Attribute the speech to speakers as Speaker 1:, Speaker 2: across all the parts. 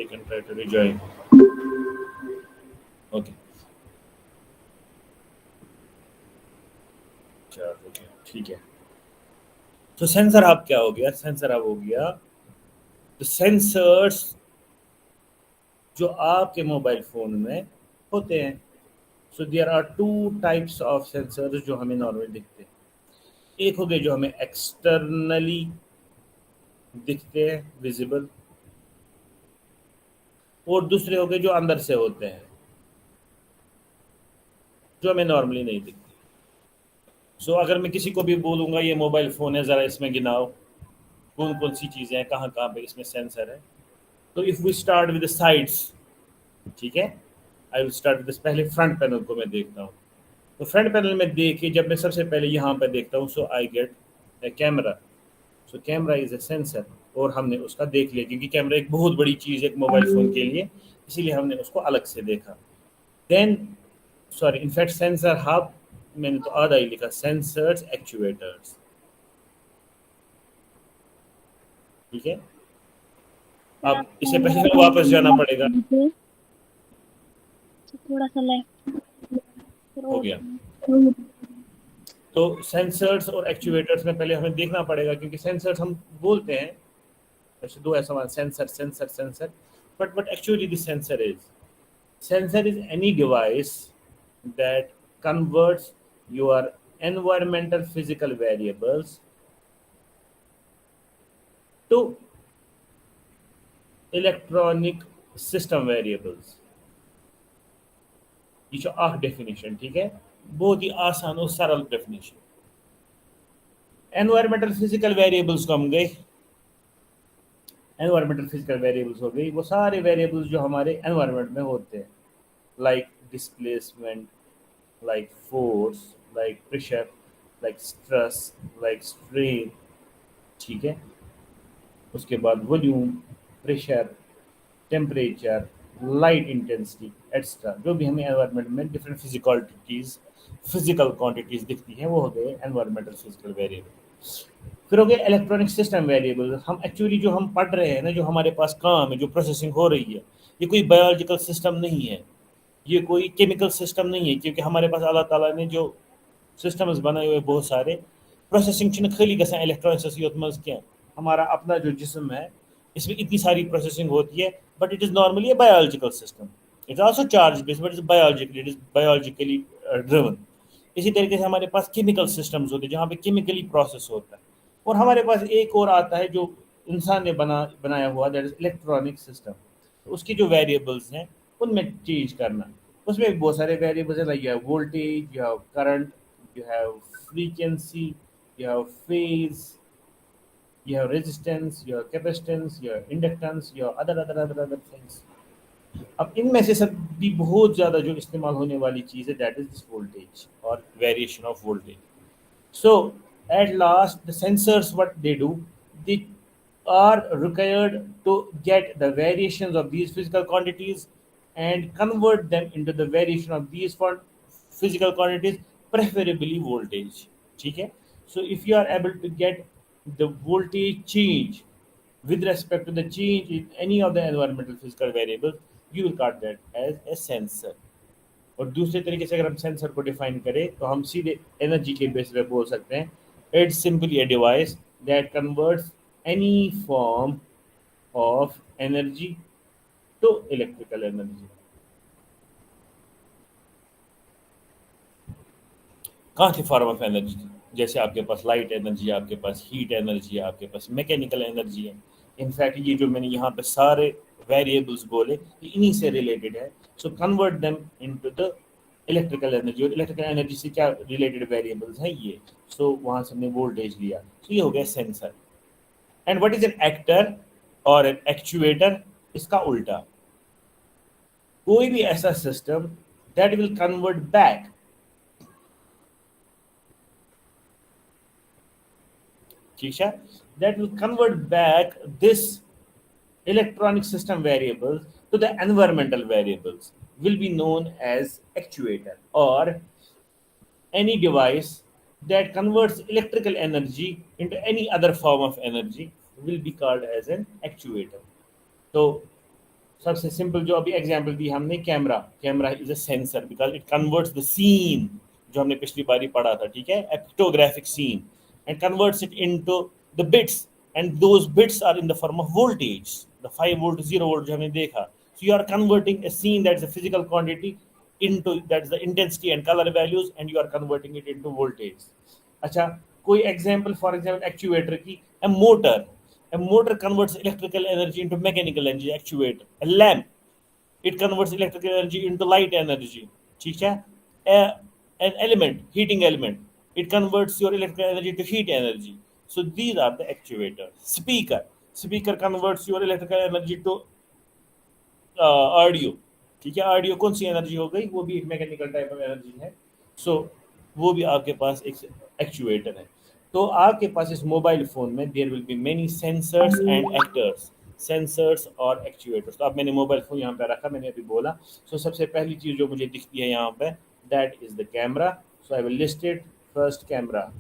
Speaker 1: You can try to rejoin. Okay. Okay ठीक है. तो सेंसर हब क्या हो गया? सेंसर हब हो गया तो सेंसर्स जो आपके मोबाइल फोन में होते हैं. So there are two types of sensors जो हमें नॉर्मली दिखते हैं. एक हो गए जो हमें एक्सटर्नली दिखते हैं, विजिबल, और दूसरे हो गए जो अंदर से होते हैं, जो हमें नॉर्मली नहीं दिखते. सो अगर मैं किसी को भी बोलूँगा ये मोबाइल फ़ोन है, ज़रा इसमें गिनाओ कौन कौन सी चीज़ें हैं, कहाँ कहाँ पे इसमें सेंसर है. तो if we start with the sides, ठीक है, आई विल स्टार्ट विद पहले फ्रंट पैनल को मैं देखता हूँ. तो फ्रंट पैनल में देखिए, जब मैं सबसे पहले यहाँ पर देखता हूँ, so I get a camera. So camera is a sensor, और हमने उसका देख लिया क्योंकि कैमरा एक बहुत बड़ी चीज़ है एक मोबाइल फ़ोन के लिए, इसीलिए हमने उसको अलग से देखा. Then sorry, in fact sensor hub मैंने तो आधा ही लिखा, सेंसर्स एक्चुएटर्स. ठीक है, अब इससे पहले वापस जाना पड़ेगा.
Speaker 2: थोड़ा सा लेफ्ट
Speaker 1: हो गया. तो सेंसर्स और एक्चुएटर्स में पहले हमें देखना पड़ेगा क्योंकि सेंसर्स हम बोलते हैं वैसे दो है सवाल, sensor sensor sensor, but what actually the sensor is any device that converts your environmental physical variables to electronic system variables. ये जो आख डेफिनेशन, ठीक है, बहुत ही आसान और सरल डेफिनेशन. एनवायरमेंटल फिजिकल वेरिएबल्स को हम गए, एनवायरमेंटल फिजिकल वेरिएबल्स हो गई वो सारे वेरिएबल्स जो हमारे एनवायरनमेंट में होते हैं, like displacement, like force, like pressure, like stress, like strain. ठीक है, उसके बाद volume, pressure, temperature, light intensity extra, जो भी हमें एनवायरनमेंट में डिफरेंट फिजिकल क्वांटिटीज दिखती हैं वो हो गए एनवायरमेंटल फिजिकल वेरिएबल. फिर हो गए इलेक्ट्रॉनिक सिस्टम वेरिएबल. हम एक्चुअली जो हम पढ़ रहे हैं ना, जो हमारे पास काम है, जो प्रोसेसिंग हो रही है, ये कोई बायोलॉजिकल सिस्टम नहीं है, ये कोई केमिकल सिस्टम नहीं है, क्योंकि हमारे पास अल्लाह ताला ने जो सिस्टम्स बनाए हुए बहुत सारे. प्रोसेसिंग खाली गसा इलेक्ट्रॉनिक्स योत मज क्या, हमारा अपना जो जिस्म है इसमें इतनी सारी प्रोसेसिंग होती है, but it is normally a biological system. It is also charge based, but it is biologically driven. इसी तरीके से हमारे पास केमिकल सिस्टम्स होते हैं जहाँ पे केमिकली प्रोसेस होता है. और हमारे पास एक और आता है जो इंसान ने बनाया हुआ, दैट इज इलेक्ट्रॉनिक सिस्टम. उसकी जो वेरिएबल्स हैं उनमें चेंज करना. उसमें भी बहुत सारे वेरिएबल्स हैं, like you have voltage, you have current, you have frequency, you have phase, you have resistance, you have capacitance, you have inductance, you have other things. अब इनमें से सब भी बहुत ज़्यादा जो इस्तेमाल होने वाली चीज़ है, दैट इज दिस वोल्टेज और variation of voltage. So at last the sensors what they do, they are required to get the variations of these physical quantities and convert them into the variation of these physical quantities, preferably voltage. ठीक है, so if you are able to get the voltage change with respect to the change in any of the environmental physical variables, you will call that as a sensor. और दूसरे तरीके से अगर हम sensor को define करें तो हम सीधे एनर्जी के बेस पे बोल सकते हैं, it's simply a device that converts any form of energy to electrical energy. कहाँ की फॉर्म ऑफ एनर्जी? जैसे आपके पास लाइट एनर्जी है, आपके पास हीट एनर्जी है, आपके पास मैकेनिकल एनर्जी है. इनफैक्ट ये जो मैंने यहाँ पे सारे वेरिएबल्स बोले ये इन्हीं से रिलेटेड है. So convert them into the electrical energy. और इलेक्ट्रिकल एनर्जी से क्या रिलेटेड वेरिएबल्स हैं ये, सो वहाँ से हमने वोल्टेज लिया. सो ये हो गया sensor. And what is an actor और एन एक्चुएटर? इसका उल्टा, कोई भी ऐसा system that will convert back that will convert back this electronic system variables to the environmental variables will be known as actuator, or any device that converts electrical energy into any other form of energy will be called as an actuator. So सबसे simple जो अभी example दी हमने, camera, camera is a sensor because it converts the scene, जो हमने पिछली बारी पढ़ा था, ठीक है, a photographic scene, and converts it into the bits, and those bits are in the form of voltage, the 5 volt 0 volt जो हमने देखा. So you are converting a scene that is a physical quantity into, that is the intensity and color values, and you are converting it into voltage. अच्छा, कोई example, for example actuator की, a motor, a motor converts electrical energy into mechanical energy. Actuator, a lamp, it converts electrical energy into light energy. ठीक है. A, an element, heating element, it converts your electrical energy to heat energy. So these are the actuators. Speaker, speaker converts your electrical energy to audio. ठीक है, audio कौन सी energy हो गई, वो भी एक मैकेनिकल टाइप ऑफ एनर्जी है. सो वो भी आपके पास एक एक्चुएटर है. तो आपके पास इस मोबाइल फ़ोन में there will be many sensors and actors, sensors और एक्चुएटर्स. तो अब मैंने मोबाइल फ़ोन यहाँ पे रखा, मैंने अभी बोला. सो सबसे पहली चीज़ जो मुझे दिखती है यहाँ पे, that is the camera. So I will list it. First camera,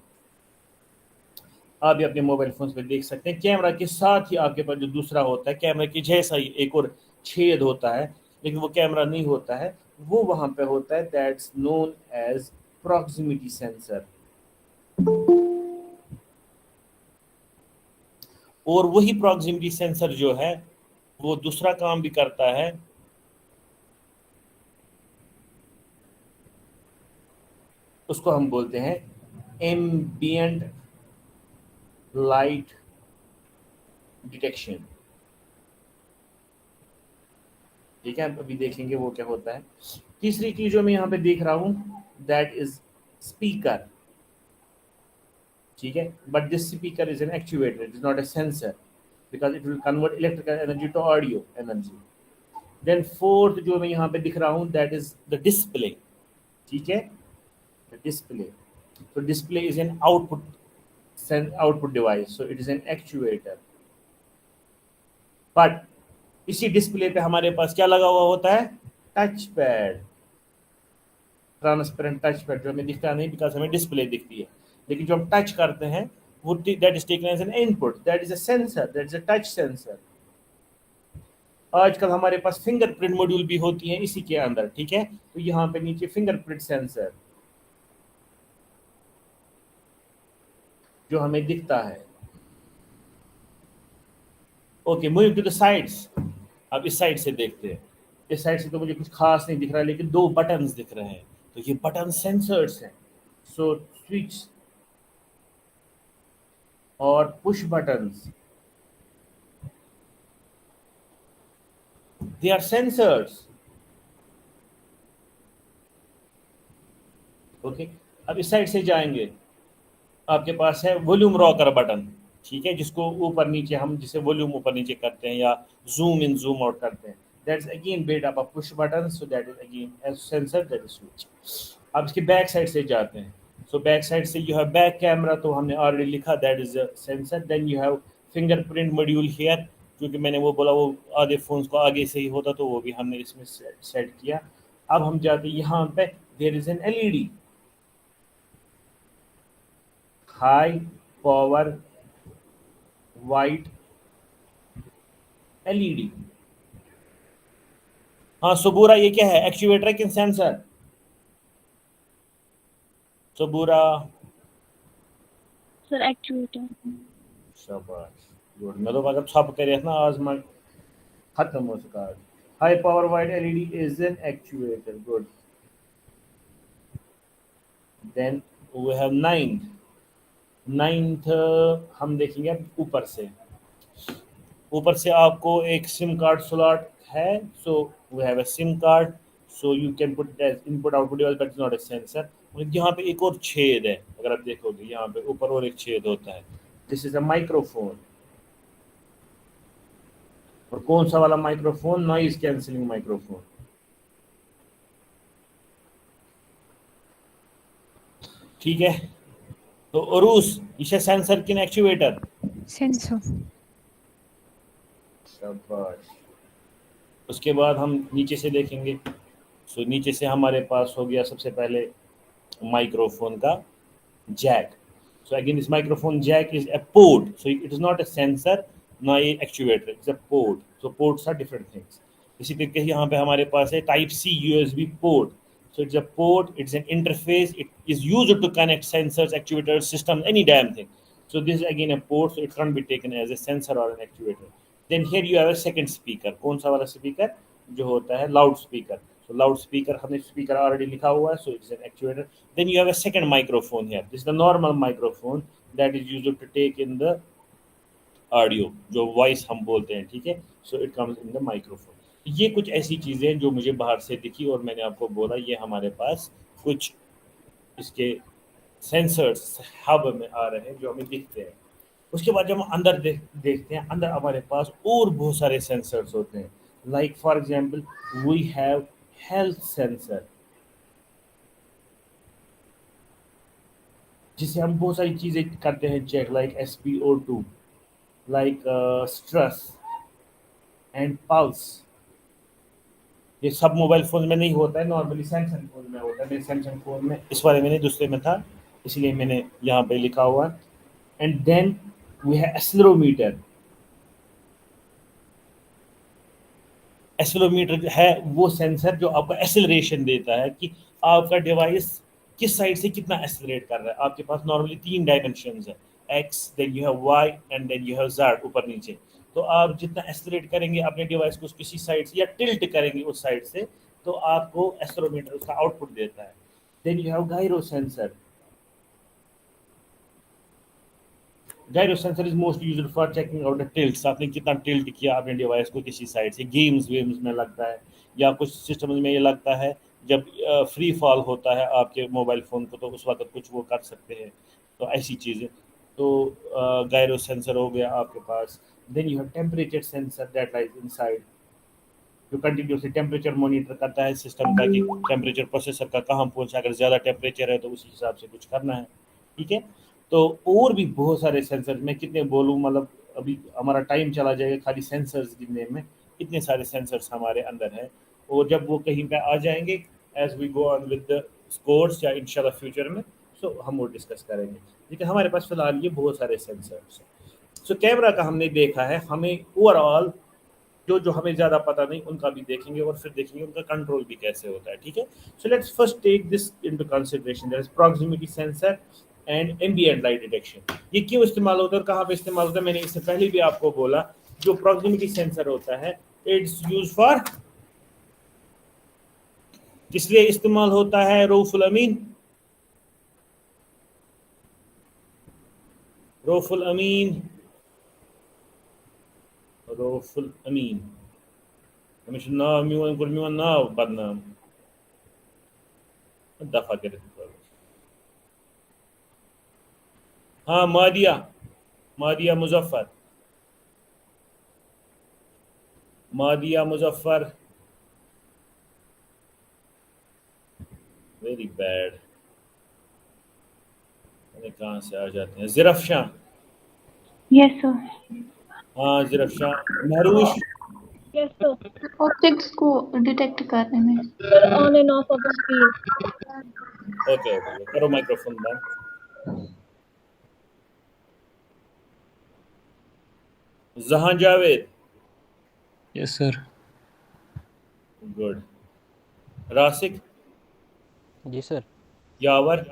Speaker 1: आप भी अपने मोबाइल फ़ोन पे देख सकते हैं. कैमरा के साथ ही आपके पास जो दूसरा होता है, कैमरा के जैसा ही एक और छेद होता है, लेकिन वो कैमरा नहीं होता है, वो वहाँ पे होता है, that's known as proximity sensor. और वही प्रॉक्सिमिटी सेंसर जो है वो दूसरा काम भी करता है, उसको हम बोलते हैं एम्बिएंट लाइट डिटेक्शन. ठीक है, अभी देखेंगे वो क्या होता है. तीसरी चीज जो मैं यहाँ पे देख रहा हूँ, दैट इज स्पीकर. ठीक है, but this speaker is an actuator, it is not a sensor, because it will convert electrical energy to audio energy. Then fourth जो मैं यहाँ पे दिख रहा हूँ, दैट इज द डिस्प्ले. ठीक है, द डिस्प्ले. तो display is an output device, so it is an actuator. But इसी डिस्प्ले पे हमारे पास क्या लगा हुआ होता है, touch pad, transparent touch pad, जो हमें दिखता नहीं बिकॉज हमें डिस्प्ले दिखती है, लेकिन जो हम टच करते हैं वो that is taken as an input, that is a sensor, that is a touch sensor. आजकल हमारे पास फिंगरप्रिंट मॉड्यूल भी होती है इसी के अंदर. ठीक है, तो यहाँ पे नीचे फिंगरप्रिंट सेंसर जो हमें दिखता है. Okay, moving to the sides. अब इस साइड से देखते हैं. इस साइड से तो मुझे कुछ खास नहीं दिख रहा है, लेकिन दो बटन्स दिख रहे हैं, तो ये बटन सेंसर्स हैं. सो स्विच और push buttons, they are sensors. Okay, अब इस साइड से जाएंगे, आपके पास है वॉल्यूम रॉकर बटन. ठीक है, जिसको ऊपर नीचे हम जिसे वॉल्यूम ऊपर नीचे करते हैं या जूम इन जूम आउट करते हैं, that's again made up of push button, so that is again a sensor, that is switch. अब इसके बैक साइड से जाते हैं. सो बैक साइड से यू हैव बैक कैमरा, तो हमने ऑलरेडी लिखा, that is a sensor. Then you have fingerprint module here, क्योंकि मैंने वो बोला वो आधे फोन्स को आगे से ही होता, तो वो भी हमने इसमें सेट किया. अब हम जाते हैं यहाँ पे, there is an LED, high power white LED. हाँ सबूरा, ये क्या है, एक्चुएटर है कि सेंसर? Sabura,
Speaker 2: sir actuator.
Speaker 1: शाबाश, गुड. मैं तो अगर छप करे ना आज मैं खत्म हो सका. High power white LED is an actuator, good. Then we have ninth हम देखेंगे ऊपर से. ऊपर से आपको एक सिम कार्ड स्लॉट है, so we have a SIM card, so you can put it as input output device, but is not a sensor. यहाँ पे एक और छेद है, अगर आप देखोगे यहाँ पे ऊपर और एक छेद होता है, दिस इज अ माइक्रोफोन. और कौन सा वाला माइक्रोफोन? Noise cancelling microphone. ठीक है, तो उरूस इसे सेंसर किन एक्चुएटर?
Speaker 3: सेंसर.
Speaker 1: शाबाश. उसके बाद हम नीचे से देखेंगे. सो नीचे से हमारे पास हो गया सबसे पहले माइक्रोफोन का jack. So again this microphone jack is a port, so it is not a sensor, ना ये actuator, it's a port. So ports are different things. इसी तरीके यहाँ पे हमारे पास है type C USB port. So it's a port, it's an interface, it is used to connect sensors, actuators, systems, any damn thing. So this is again a port, so it can't be taken as a sensor or an actuator. Then here you have a second speaker. कौन सा वाला speaker? जो होता है loud speaker. So loud speaker, हमने speaker already लिखा हुआ है, so it's an actuator. Then you have a second microphone here. This is the normal microphone that is used to take in the audio, जो voice हम बोलते हैं, ठीक है. So it comes in the microphone. ये कुछ ऐसी चीज़ें हैं जो मुझे बाहर से दिखी और मैंने आपको बोला ये हमारे पास कुछ इसके सेंसर्स हब में आ रहे हैं जो हमें दिखते हैं. उसके बाद जब हम अंदर देखते हैं, अंदर हमारे पास और बहुत सारे सेंसर्स होते हैं. Like for example we have health sensor, जिससे हम बहुत सारी चीज़ें करते हैं check, like SpO2, like stress and pulse. ये सब मोबाइल फ़ोन में नहीं होता है, नॉर्मली सैमसंग फ़ोन में होता है. मेरे सैमसंग फ़ोन में इस वाले में नहीं, दूसरे में था, इसलिए मैंने यहाँ पे लिखा हुआ. And then we have accelerometer. Accelerometer है वो सेंसर जो आपको एक्सेलरेशन देता है कि आपका डिवाइस किस साइड से कितना एक्सेलरेट कर रहा है. आपके पास नॉर्मली 3 डायमेंशंस है, X, then you have Y and then you have Z, ऊपर नीचे. तो आप जितना एक्सेलरेट करेंगे अपने डिवाइस को किसी साइड से या टिल्ट करेंगे उस साइड से, तो आपको एक्सेलेरोमीटर उसका आउटपुट देता है. Then you have gyro sensor. Gyro sensor is most used for checking out the tilts. आपने कितना टिल्ट किया अपने डिवाइस को किसी साइड से, गेम्स वेम्स में लगता है या कुछ सिस्टम में ये लगता है जब फ्री फॉल होता है आपके मोबाइल फ़ोन को, तो उस वक्त कुछ वो कर सकते हैं. तो ऐसी चीज़ें. तो गायरो सेंसर हो गया आपके पास. Then you have temperature sensor that lies inside, जो कंटिन्यूसली टेम्परेचर मॉनिटर करता है सिस्टम का कि टेम्परेचर प्रोसेसर का कहाँ पहुँचा, अगर ज़्यादा टेम्परेचर है तो उसी हिसाब से कुछ करना है, ठीक है. तो और भी बहुत सारे सेंसर, मैं कितने बोलूँ, मतलब अभी हमारा टाइम चला जाएगा खाली सेंसर्स गिनने में. इतने सारे सेंसर्स हमारे अंदर हैं, और जब वो कहीं पे आ जाएंगे as we go on with the course या इंशाल्लाह फ्यूचर में, सो हम वो डिस्कस करेंगे. लेकिन हमारे पास फिलहाल ये बहुत सारे सेंसर्स हैं. सो कैमरा का हमने देखा है, हमें ओवरऑल जो हमें ज़्यादा पता नहीं उनका भी देखेंगे, और फिर देखेंगे उनका कंट्रोल भी कैसे होता है, ठीक है. So let's first take this into consideration, that is proximity sensor and ambient light detection. ये क्यों इस्तेमाल होता है और कहाँ पे इस्तेमाल होता है, मैंने इससे पहले भी आपको बोला. जो प्रॉक्सिमिटी सेंसर होता है इट्स यूज फॉर, इसलिए इस्तेमाल होता है रऊफुल अमीन. रऊफुल अमीन, रऊफुल अमीन, हमें नाम मिवन कुल मिवन नाव बदनाम दफा कर. हाँ, मादिया, मादिया मुजफ्फर, मादिया मुजफ्फर, वेरी बैड. कहाँ से आ जाते हैं. ज़िरफ़शां,
Speaker 2: Yes, sir.
Speaker 1: हाँ ज़िरफ़शां. महरूश,
Speaker 2: Yes, sir.
Speaker 3: ऑब्जेक्ट्स को डिटेक्ट करने में
Speaker 2: Sir, on and off of the screen.
Speaker 1: Okay okay, करो माइक्रोफोन बंद. जहां जावेद,
Speaker 4: यस सर.
Speaker 1: गुड. रासिक,
Speaker 4: जी सर.
Speaker 1: यावर,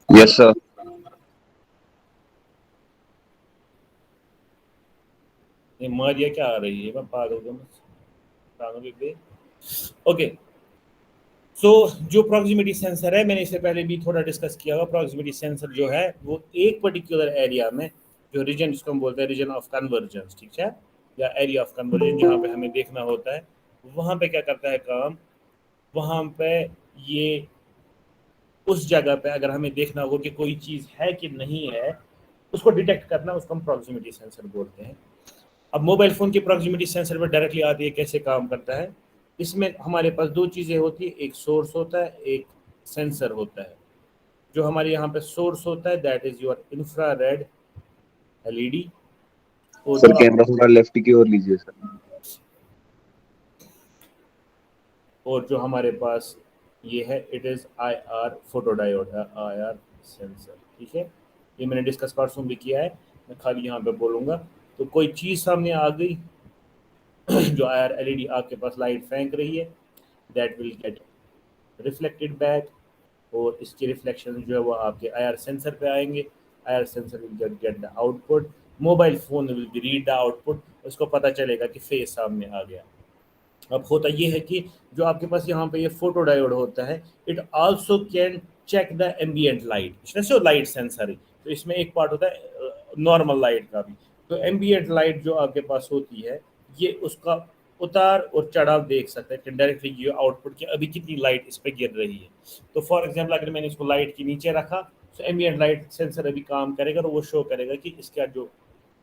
Speaker 5: यस सर.
Speaker 1: ये मारिया क्या आ रही है, मैं पागल हूँ मैं. ओके. सो जो प्रॉक्सिमिटी सेंसर है, मैंने इससे पहले भी थोड़ा डिस्कस किया हुआ. प्रॉक्सिमिटी सेंसर जो है वो एक पर्टिकुलर एरिया में, जो रीजन जिसको हम बोलते हैं रीजन ऑफ कन्वर्जेंस, ठीक है, या एरिया ऑफ कन्वर्जेंस, जहाँ पे हमें देखना होता है, वहाँ पे क्या करता है काम. वहाँ पे ये उस जगह पे अगर हमें देखना हो कि कोई चीज़ है कि नहीं है, उसको डिटेक्ट करना, उसको हम प्रॉक्सिमिटी सेंसर बोलते हैं. अब मोबाइल फ़ोन की प्रॉक्सिमिटी सेंसर पर डायरेक्टली आती है, कैसे काम करता है. इसमें हमारे पास 2 चीज़ें होती है, एक सोर्स होता है, एक सेंसर होता है. जो हमारे यहाँ पे सोर्स होता है that is your infrared LED. और
Speaker 5: सर
Speaker 1: जो
Speaker 5: कैमरा थोड़ा लेफ्ट की ओर लीजिए सर.
Speaker 1: और जो हमारे पास ये है इट इज़ IR फोटोडायोड है, IR सेंसर, ठीक है. ये मैंने डिस्कस परसों भी किया है, मैं खाली यहाँ पे बोलूँगा. तो कोई चीज़ सामने आ गई जो IR LED आपके पास लाइट फेंक रही है, that will get reflected back, और इसके रिफ्लेक्शन जो है वो आपके IR सेंसर पे आएंगे. IR sensor will get the output, mobile phone will be read the output, उसको पता चलेगा कि फेस सामने आ गया. अब होता ये है कि जो आपके पास यहाँ पे ये फोटो डायोड होता है, it also can check the ambient light. इसमें लाइट सेंसर है, तो इसमें एक पार्ट होता है नॉर्मल लाइट का भी. तो एम्बिएंट लाइट जो आपके पास होती है, ये उसका उतार और चढ़ाव देख सकते हैं डायरेक्टली ये आउटपुट की अभी कितनी लाइट इस पर गिर रही है. तो फॉर एग्जांपल अगर मैंने इसको लाइट के नीचे रखा, तो एम्बिएंट लाइट सेंसर अभी काम करेगा और वो शो करेगा कि इसका जो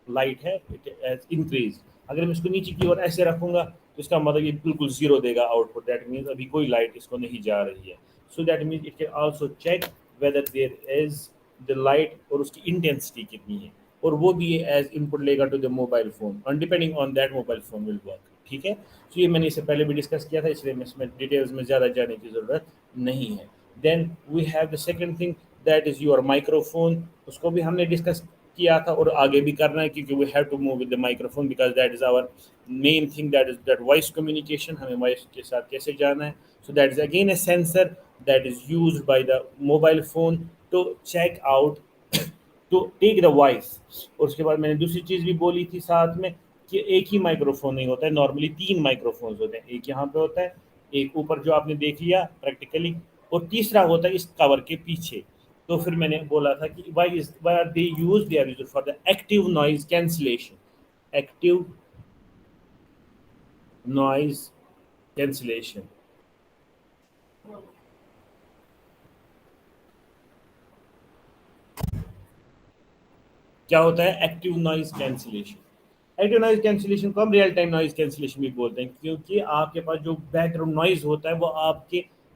Speaker 1: लाइट है इट हैज इंक्रीज. अगर मैं इसको नीचे की ओर ऐसे रखूंगा तो इसका मतलब ये बिल्कुल जीरो देगा आउटपुट, दैट मीन्स अभी कोई लाइट इसको नहीं जा रही है. So that means it can also check whether there is the light और उसकी इंटेंसिटी कितनी है, और वो भी एज इनपुट लेगा टू द मोबाइल फोन, और depending on that mobile phone will work. ठीक है, तो ये मैंने इससे पहले भी डिस्कस किया था, इसलिए मैं इसमें डिटेल्स में ज़्यादा जाने की ज़रूरत नहीं है. Then we have the second thing that is your microphone. उसको भी हमने डिस्कस किया था और आगे भी करना है, क्योंकि we have to move with the microphone because that is our main thing, that is that voice communication, हमें वॉइस के साथ कैसे जाना है. So that is again a sensor that is used by the mobile phone to check out, to take the voice. और उसके बाद मैंने दूसरी चीज़ भी बोली थी साथ में कि एक ही माइक्रोफोन नहीं होता है, नॉर्मली 3 माइक्रोफोन्स होते हैं. एक यहाँ पे होता है, एक ऊपर जो आपने देख लिया प्रैक्टिकली, और तीसरा होता है इस कवर के पीछे. तो फिर मैंने बोला था कि why are they used, they are used for the active noise cancellation. Active noise cancellation. क्या होता है active noise cancellation? Active noise cancellation को हम रियल टाइम नॉइज कैंसिलेशन भी बोलते हैं, क्योंकि आपके पास जो बैकग्राउंड नॉइज होता है वो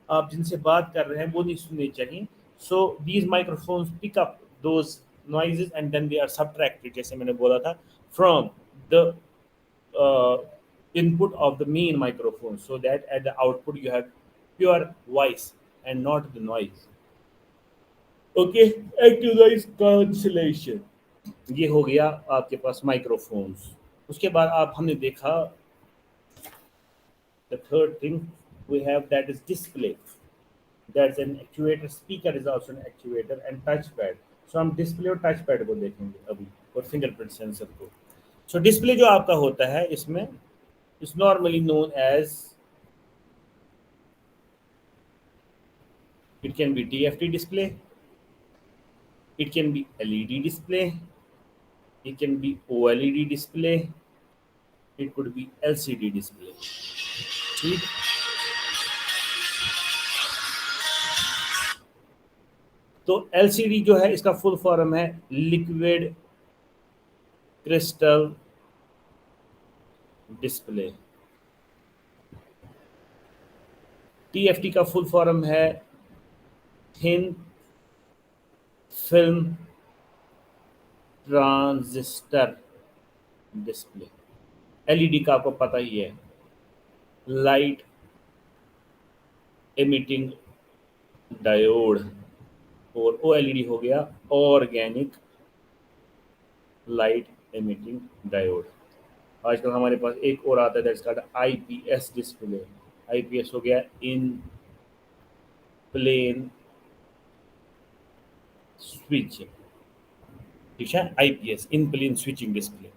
Speaker 1: आप जिनसे बात कर रहे हैं वो नहीं सुननी चाहिए. So these microphones pick up those noises and then they are subtracted, जैसे मैंने बोला था, from the input of the main microphone, so that at the output you have pure voice and not the noise. Okay, active noise cancellation. ये हो गया आपके पास microphones. उसके बाद हमने देखा the third thing we have, that is display. That's an actuator. Speaker is also an actuator, and touchpad. So हम display और टच पैड को देखेंगे अभी, और फिंगरप्रिंट सेंसर को. सो डिस्प्ले जो आपका होता है इसमें is normally known as, it can be TFT display, it can be LED display, it can be OLED display, it could be LCD display. ठीक, तो LCD जो है इसका फुल फॉर्म है लिक्विड क्रिस्टल डिस्प्ले. TFT का full form है thin film transistor display. LED का आपको पता ही है, लाइट एमिटिंग डायोड, और OLED हो गया ऑर्गेनिक लाइट एमिटिंग डायोड. आजकल हमारे पास एक और आता है that's called IPS display. IPS हो गया इन प्लेन स्विचिंग. ठीक है, IPS इन प्लेन स्विचिंग डिस्प्ले.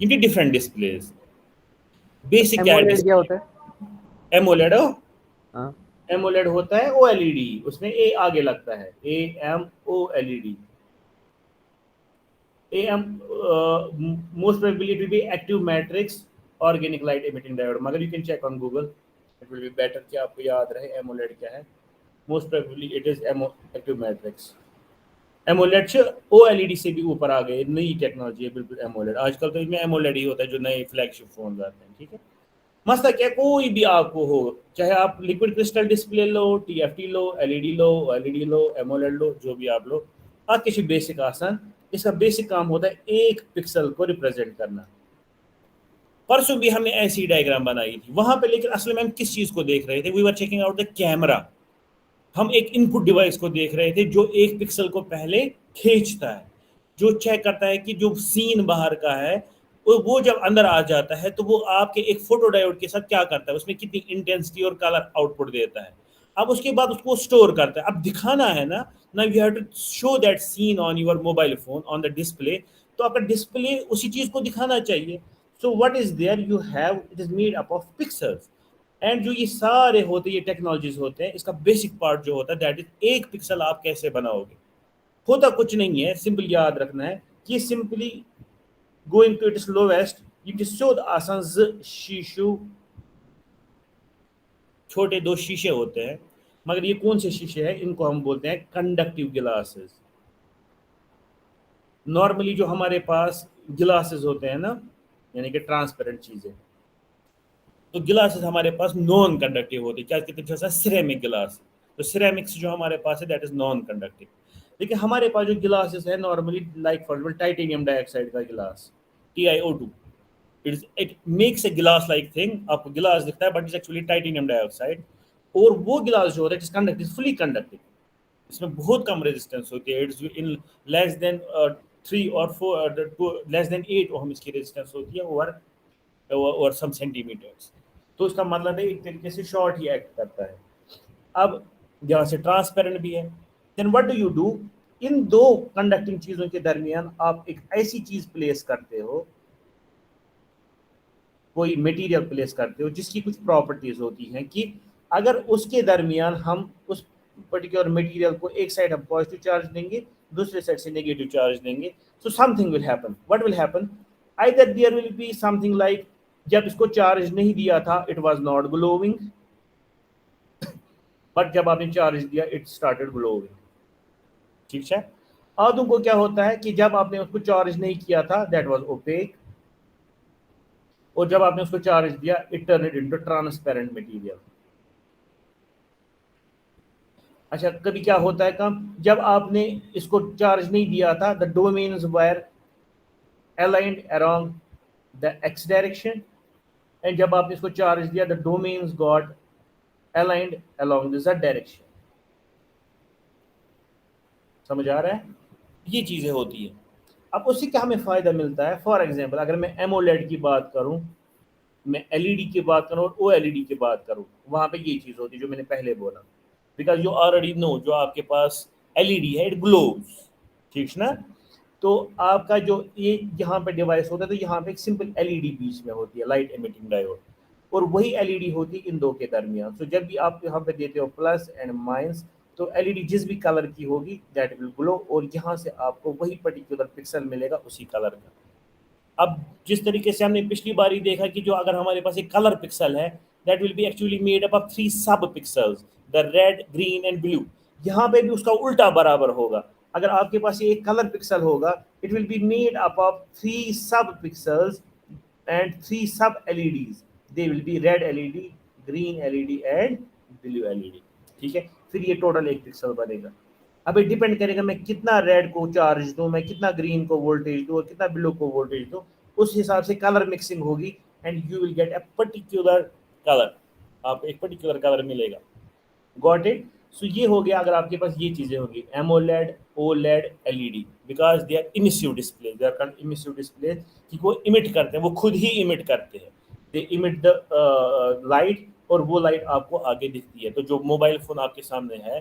Speaker 1: इनके डिफरेंट डिस्प्लेज. बेसिक क्या होता है? एमोलेड हो, हाँ, एमोलेड होता है OLED, उसमें A आगे लगता है, AMOLED. Most probably it will be active matrix organic light emitting diode, मगर you can check on Google, it will be better कि आपको याद रहे AMOLED क्या है. Most probably it is active matrix. AMOLED से OLED से भी ऊपर आ गए, नई टेक्नोलॉजी है बिल्कुल AMOLED. आजकल तो इसमें AMOLED ही होता है जो नए फ्लैगशिप फोन आते हैं. ठीक है, मसला क्या, कोई भी आपको हो, चाहे आप लिक्विड क्रिस्टल डिस्प्ले लो, TFT लो, LED लो, OLED लो, AMOLED लो, जो भी आप लो, आपके लिए बेसिक आसान. इसका बेसिक काम होता है एक पिक्सल को रिप्रेजेंट करना. परसों भी हमने ऐसी डायग्राम बनाई थी वहां पे, लेकिन असल में हम किस चीज को देख रहे थे? We were checking out the camera. हम एक इनपुट डिवाइस को देख रहे थे जो एक पिक्सल को पहले खींचता है, जो चेक करता है कि जो सीन बाहर का है اور وہ جب اندر آ جاتا ہے تو وہ آپ کے ایک فوٹو ڈائیوڈ کے ساتھ کیا کرتا ہے, اس میں کتنی انٹینسٹی اور کلر آؤٹ پٹ دیتا ہے. اب اس کے بعد اس کو اسٹور کرتا ہے. اب دکھانا ہے نا, نا you have to show that scene on your mobile phone on the display. تو آپ کا ڈسپلے اسی چیز کو دکھانا چاہیے. So what is there you have, it is made up of pixels. And جو یہ سارے ہوتے ہیں, یہ ٹیکنالوجیز ہوتے ہیں, اس کا بیسک پارٹ جو ہوتا ہے دیٹ از ایک پکسل آپ کیسے بناؤ گے. ہوتا کچھ نہیں ہے, سمپل یاد رکھنا ہے کہ simply going to its lowest, یہ چھِ سیوٚد آسان زٕ شیٖشوٗ, چھوٹے دو شیشے ہوتے ہیں, مگر یہ کون سے شیشے ہیں, ان کو ہم بولتے ہیں کنڈکٹیو گلاسز. نارملی جو ہمارے پاس گلاسز ہوتے ہیں نا, یعنی کہ ٹرانسپیرنٹ چیزیں, تو گلاسز ہمارے پاس نان کنڈکٹیو ہوتے ہیں, کیا کہتے ہیں سریمک گلاس. تو سریمکس جو ہمارے پاس ہے دیٹ از نان کنڈکٹیو. لیکن ہمارے پاس جو گلاسز ہے normally like for example titanium ڈائی آکسائڈ کا glass, TiO2, it makes a glass like thing. آپ کو گلاس دکھتا ہے بٹ اٹس ایکچولی ٹائٹینیم ڈائی آکسائڈ. اور وہ گلاس جو ہوتا ہے کنڈکٹیو, فلی کنڈکٹیو, اس میں بہت کم ریزسٹینس ہوتی ہے. اٹس ان لیس دین 3 اور 4 لیس دین 8 اوہم اس کی ریزسٹینس ہوتی ہے اوور سم سینٹی میٹرس. تو اس کا مطلب ہے ایک طریقے سے شارٹ ہی ایکٹ کرتا ہے. اب یہاں سے ٹرانسپیرنٹ بھی ہے. Then what do you do, ان دو کنڈکٹنگ چیزوں کے درمیان آپ ایک ایسی چیز پلیس کرتے ہو, کوئی میٹیریل پلیس کرتے ہو جس کی کچھ پراپرٹیز ہوتی ہیں کہ اگر اس کے درمیان ہم اس پرٹیکولر میٹیریل کو ایک سائڈ ہم پازیٹیو چارج دیں گے, دوسرے سائڈ سے نیگیٹو چارج دیں گے, so something will happen. What will happen, either there will be something like, جب اس کو چارج نہیں دیا تھا it was not glowing, but جب آپ نے چارج دیا اٹ اسٹارٹڈ گلوئنگ. ٹھیک ہے. آدھوں کو کیا ہوتا ہے کہ جب آپ نے اس کو چارج نہیں کیا تھا دیٹ واز اوپیک, اور جب آپ نے اس کو چارج دیا it turned into transparent material. اچھا, کبھی کیا ہوتا ہے کام, جب آپ نے اس کو چارج نہیں دیا تھا the domains were aligned around the X direction, and جب آپ نے اس کو چارج دیا the domains got aligned along the z direction. سمجھ آ رہا ہے, یہ چیزیں ہوتی ہیں. اب اس سے کیا ہمیں فائدہ ملتا ہے, فار ایگزامپل اگر میں ایمولیڈ کی بات کروں, میں LED کی بات کروں اور OLED کی بات کروں, وہاں پہ یہ چیز ہوتی ہے جو میں نے پہلے بولا, بیکاز یو آلریڈی نو جو آپ کے پاس LED ہے اٹ گلوز. ٹھیک نا. تو آپ کا جو یہ یہاں پہ ڈیوائس ہوتا ہے تو یہاں پہ ایک سمپل LED بیچ میں ہوتی ہے, لائٹ ایمیٹنگ ڈائیوڈ, اور وہی LED ہوتی ہے ان دو کے درمیان. تو جب بھی آپ یہاں پہ دیتے ہو پلس اینڈ مائنس, تو LED جس بھی کلر کی ہوگی دیٹ ول گلو, اور یہاں سے آپ کو وہی پرٹیکولر پکسل ملے گا اسی کلر کا. اب جس طریقے سے ہم نے پچھلی بار ہی دیکھا کہ جو اگر ہمارے پاس ایک کلر پکسل ہے that will be actually made up of 3 sub pixels, the red, green and blue. یہاں پہ بھی اس کا الٹا برابر ہوگا. اگر آپ کے پاس یہ ایک کلر پکسل ہوگا it will be made up of 3 sub pixels and 3 sub LEDs. They will be red LED, green LED and blue LED. ٹھیک ہے, پھر یہ ٹوٹل ایک پکسل بنے گا. اب یہ ڈیپینڈ کرے گا میں کتنا ریڈ کو چارج دوں, میں کتنا گرین کو وولٹیج دوں, اور کتنا بلو کو وولٹیج دوں, اس حساب سے کلر مکسنگ ہوگی and you will get a particular colour. آپ ایک پرٹیکولر کلر ملے گا. Got it. سو یہ ہو گیا اگر آپ کے پاس یہ چیزیں ہوگی AMOLED, OLED, LED, because they are emissive display, they are emissive display کہ وہ امیٹ کرتے ہیں, وہ خود ہی امیٹ کرتے ہیں, دے امیٹ دا لائٹ, اور وہ لائٹ آپ کو آگے دکھتی ہے. تو جو موبائل فون آپ کے سامنے ہے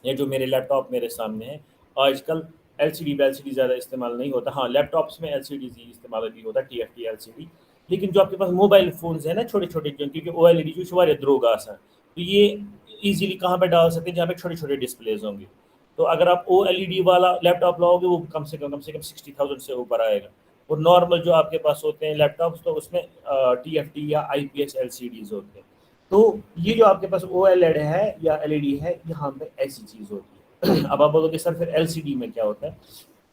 Speaker 1: یا جو میرے لیپ ٹاپ میرے سامنے ہے, آج کل LCD زیادہ استعمال نہیں ہوتا. ہاں لیپ ٹاپس میں LCD استعمال بھی ہوتا ہے, TFT LCD. لیکن جو آپ کے پاس موبائل فونز ہیں نا چھوٹے چھوٹے, کیونکہ OLED جو شوار دروگ آسان, تو یہ ایزیلی کہاں پہ ڈال سکتے ہیں جہاں پہ چھوٹے چھوٹے ڈسپلیز ہوں گے. تو اگر آپ OLED والا لیپ ٹاپ لاؤ گے وہ کم سے کم 60,000 سے اوپر آئے گا. اور نارمل جو آپ کے پاس ہوتے ہیں لیپ ٹاپس تو اس میں TFT یا IPS LCDs ہوتے ہیں. تو یہ جو آپ کے پاس OLED ہے یا LED ہے, یہاں پہ ایسی چیز ہوتی ہے. اب آپ بولو کہ سر پھر LCD میں کیا ہوتا ہے.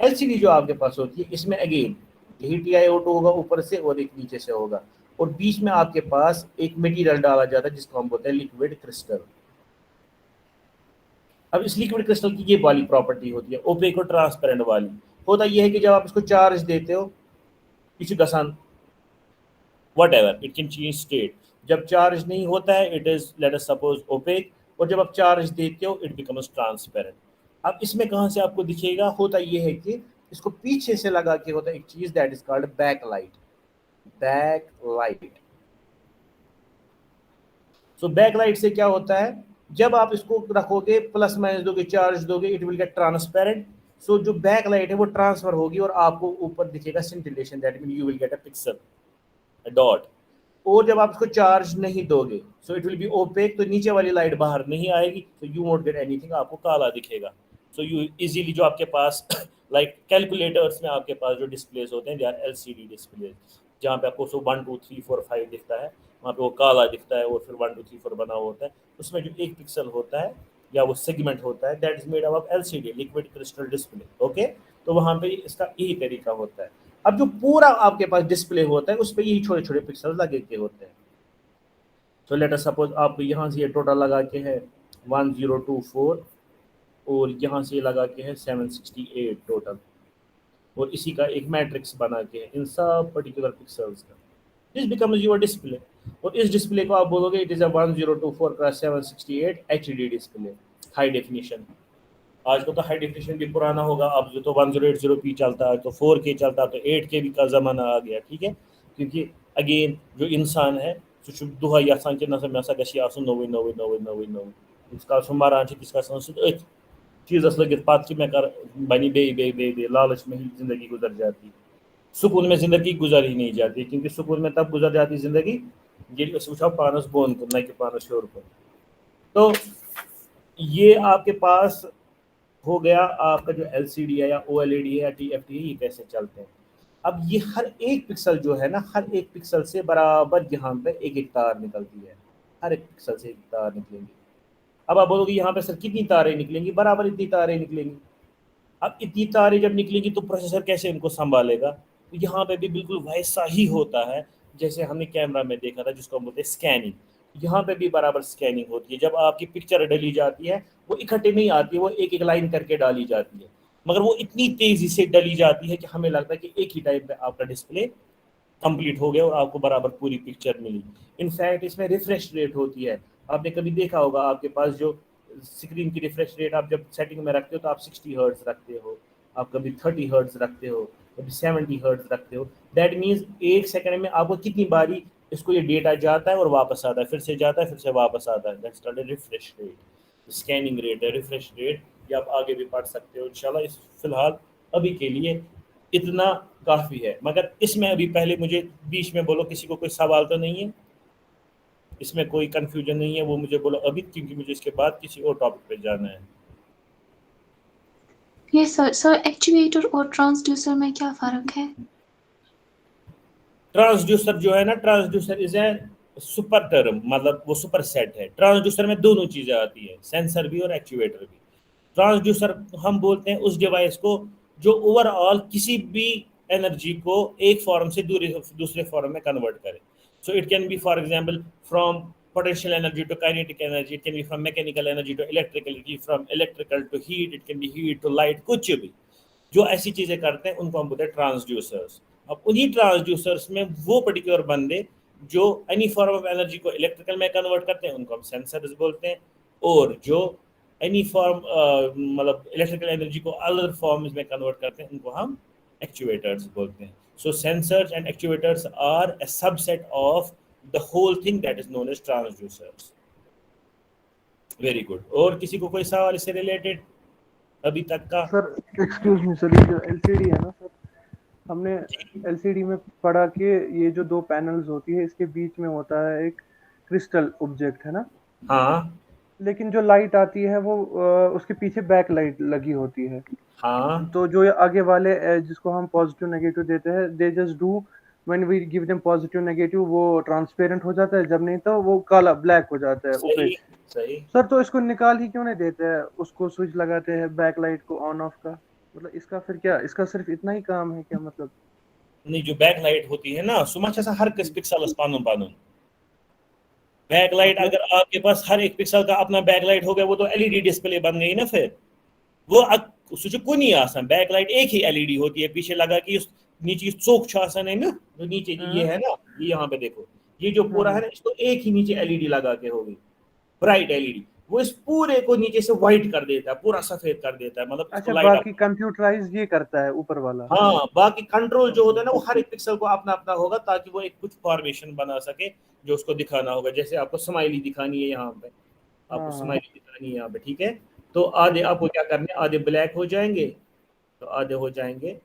Speaker 1: LCD جو آپ کے پاس ہوتی ہے اس میں اگین یہی TiO2 ہوگا اوپر سے اور ایک نیچے سے ہوگا, اور بیچ میں آپ کے پاس ایک میٹیریل ڈالا جاتا ہے جس کو ہم بولتے ہیں لیکوڈ کرسٹل. اب اس لیکوڈ کرسٹل کی یہ والی پراپرٹی ہوتی ہے اوپیک اور ٹرانسپیرنٹ والی. ہوتا یہ ہے کہ جب آپ اس کو چارج دیتے ہو یہ چھُ گژھان whatever, it can change state. جب چارج نہیں ہوتا ہے it is let us suppose opaque, اور جب آپ چارج دیتے ہو اٹ بیکمز ٹرانسپیرنٹ. اب اس میں کہاں سے آپ کو دکھے گا, ہوتا یہ ہے کہ اس کو پیچھے سے لگا کے ہوتا ہے ایک چیز that is called back light. Back light. So back light سے کیا ہوتا ہے, جب آپ اس کو رکھو گے پلس مائنس دو گے چارج دو گے اٹ ول گیٹ ٹرانسپیرنٹ. سو جو بیک لائٹ ہے وہ ٹرانسفر ہوگی اور آپ کو اوپر دکھے گا scintillation, that mean you will get a pixel, a dot. اور جب آپ اس کو چارج نہیں دو گے so it will be opaque, تو نیچے والی لائٹ باہر نہیں آئے گی, تو you won't get anything, آپ کو کالا دکھے گا. سو یو ایزیلی جو آپ کے پاس لائک کیلکولیٹرس میں آپ کے پاس جو ڈسپلیز ہوتے ہیں دے آر LCD ڈسپلیز, جہاں پہ آپ کو 1 2 3 4 5 دکھتا ہے, وہاں پہ وہ کالا دکھتا ہے اور پھر 1 2 3 4 بنا ہوا ہوتا ہے. اس میں جو ایک پکسل ہوتا ہے یا وہ سیگمنٹ ہوتا ہے that is made of LCD, liquid crystal display. Okay, تو وہاں پہ اس کا یہی طریقہ ہوتا ہے. اب جو پورا آپ کے پاس ڈسپلے ہوتا ہے اس پہ یہی چھوٹے چھوٹے پکسل لگے کے ہوتے ہیں. تو لیٹ اس سپوز آپ یہاں سے یہ ٹوٹل لگا کے ہے 1024 اور یہاں سے لگا کے ہے 768 ٹوٹل, اور اسی کا ایک میٹرکس بنا کے ہے ان سب پرٹیکولر پکسلز کا. دس بیکمز یور ڈسپلے, اور اس ڈسپلے کو آپ بولو گے it is a 1024x768 HD display, high definition. آج کو تو ہائی ڈیفینیشن بھی پرانا ہوگا, اب جو تو 1080p چلتا ہے, تو 4K چلتا ہے, تو 8K کا زمانہ آ گیا. ٹھیک ہے, کیونکہ اگین جو انسان ہے سہ دہے یژھان کہ نسا مے ہسا گژھِ آسُن نوٚوُے نوٚوُے نوٚوُے نوٚوُے نوٚوُے. ییٖتِس کالس سُہ مران چھُ تیٖتِس کالس آسان سُہ أتھۍ چیٖزس لٔگِتھ, پتہٕ چھِ مےٚ کر بنہِ بیٚیہِ لالچ میں ہی زندگی گزر جاتی, سکون میں زندگی گزر ہی نہیں جاتی, کیونکہ سکون میں تب گزر جاتی زندگی ییٚلہِ أسۍ وٕچھو پانس بۄن کُن نہ کہ پانس ہیوٚر کُن. تو یہ آپ کے پاس ہو گیا آپ کا جو LCD ہے یا OLED ہے یا TFT ہے, یہ کیسے چلتے ہیں. اب یہ ہر ایک پکسل جو ہے نا, ہر ایک پکسل سے برابر یہاں پہ ایک ایک تار نکلتی ہے, ہر ایک پکسل سے ایک تار نکلیں گی. اب آپ بولو گے یہاں پہ سر کتنی تاریں نکلیں گی, برابر اتنی تاریں نکلیں گی. اب اتنی تاریں جب نکلیں گی تو پروسیسر کیسے ان کو سنبھالے گا, تو یہاں پہ بھی بالکل ویسا ہی ہوتا ہے جیسے ہم نے کیمرہ میں دیکھا تھا جس کو ہم بولتے ہیں اسکیننگ. یہاں پہ بھی برابر اسکیننگ ہوتی ہے. جب آپ کی پکچر ڈلی جاتی ہے وہ اکٹھے نہیں آتی, وہ ایک ایک لائن کر کے ڈالی جاتی ہے, مگر وہ اتنی تیزی سے ڈلی جاتی ہے کہ ہمیں لگتا ہے کہ ایک ہی ٹائم پہ آپ کا ڈسپلے کمپلیٹ ہو گیا اور آپ کو برابر پوری پکچر ملی. انفیکٹ اس میں ریفریش ریٹ ہوتی ہے. آپ نے کبھی دیکھا ہوگا آپ کے پاس جو اسکرین کی ریفریش ریٹ آپ جب سیٹنگ میں رکھتے ہو تو آپ 60 ہرٹز رکھتے ہو, آپ کبھی 30 ہرٹز رکھتے ہو, کبھی 70 ہرٹز رکھتے ہو. دیٹ مینس ایک سیکنڈ میں آپ کو کتنی باری اس کو یہ ڈیٹا جاتا ہے اور واپس آتا ہے, پھر سے جاتا ہے پھر سے واپس آتا ہے. That's called refresh rate, scanning rate ہے ریفریش ریٹ. یہ آپ آگے بھی پڑھ سکتے ہو انشاءاللہ. اس فی الحال ابھی کے لیے اتنا کافی ہے, مگر اس میں ابھی پہلے مجھے بیچ میں بولو کسی کو کوئی سوال تو نہیں ہے, اس میں کوئی کنفیوژن نہیں ہے, وہ مجھے بولو ابھی, کیونکہ مجھے اس کے بعد کسی اور ٹاپک پہ جانا ہے.
Speaker 3: یس سر. سر ایکچویٹر اور ٹرانسڈیوسر میں کیا فرق ہے؟
Speaker 1: ٹرانسڈیوسر جو ہے نا, ٹرانسڈیوسر از اے سپر ٹرم, مطلب وہ سپر سیٹ ہے. ٹرانسڈیوسر میں دونوں چیزیں آتی ہیں, سینسر بھی اور ایکچویٹر بھی. ٹرانسڈیوسر ہم بولتے ہیں اس ڈیوائس کو جو اوور آل کسی بھی انرجی کو ایک فارم سے دوسرے فارم میں کنورٹ کرے. So it can be for example from potential energy to kinetic energy, it can be from mechanical energy to electrical energy, from electrical to heat, it can be heat to light, کچھ بھی جو ایسی چیزیں کرتے ہیں ان کو ہم بولتے ہیں ٹرانسڈیوسرس. اب انہی ٹرانسڈیوسرس میں وہ پرٹیکولر بندے جو اینی فارم آف انرجی کو الیکٹریکل میں کنورٹ کرتے ہیں ان کو ہم سینسرز بولتے ہیں, اور جو اینی فارم مطلب الیکٹریکل انرجی کو ادر فارمز میں کنورٹ کرتے ہیں ان کو ہم ایکچویٹرز بولتے ہیں. So sensors and actuators are a subset of the whole thing that is known as transducers. Very good. اور کسی کو کوئی سوال اس سے ریلیٹڈ ابھی تک کا؟
Speaker 6: سر ایکسکیوز می سر, یہ جو LCD ہے نا سر, ہم نے LCD میں پڑھا کہ یہ جو دو پینلز ہوتی ہے اس کے بیچ میں ہوتا ہے ایک کرسٹل آبجیکٹ ہے نا.
Speaker 1: ہاں.
Speaker 6: لیکن جو لائٹ آتی ہے وہ اس کے پیچھے بیک لائٹ لگی ہوتی ہے.
Speaker 1: ہاں.
Speaker 6: تو جو آگے والے جس کو ہم پازیٹیو نیگیٹو دیتے ہیں, they just do when we give them positive negative, وہ ٹرانسپیرنٹ ہو جاتا ہے, جب نہیں تو وہ کالا بلیک ہو جاتا ہے اوپیک.
Speaker 1: صحیح.
Speaker 6: سر تو اس کو نکال ہی کیوں نہیں دیتے ہیں, اس کو سوئچ لگاتے ہیں بیک لائٹ کو آن آف کا, مطلب اس کا پھر کیا, اس کا صرف اتنا ہی کام ہے کیا مطلب؟
Speaker 1: نہیں, جو بیک لائٹ ہوتی ہے نا سو مچ ہر کس پکسلس پانن بیک لائٹ, اگر آپ کے پاس ہر ایک پکسل کا اپنا بیک لائٹ ہو گیا وہ تو LED ڈسپلے بن گئی نا. پھر وہ سہ کنی آسان, بیک لائٹ ایک ہی LED ہوتی ہے پیچھے لگا کہ نیچے چوک آسان ہے نا, جو نیچے یہ ہے نا, یہ یہاں پہ دیکھو, یہ جو پورا ہے نا اس کو ایک ہی نیچے LED لگا کے ہوگی, برائٹ LED. वो इस पूरे को नीचे से वाइट कर देता है, पूरा सफेद कर देता है, मतलब इसको
Speaker 6: अच्छा,
Speaker 1: लाइट
Speaker 6: बाकी कंप्यूटराइज ये करता है ऊपर वाला।
Speaker 1: हाँ, बाकी कंट्रोल जो होता है ना वो हर एक पिक्सल को अपना अपना होगा, ताकि वो एक कुछ फॉर्मेशन बना सके जो उसको दिखाना होगा। जैसे आपको स्माइली दिखानी है यहाँ पे, आपको
Speaker 6: हाँ
Speaker 1: स्माइली दिखानी है यहाँ पे, ठीक है। तो आधे आपको क्या करने, आधे ब्लैक हो जाएंगे, तो आधे हो जाएंगे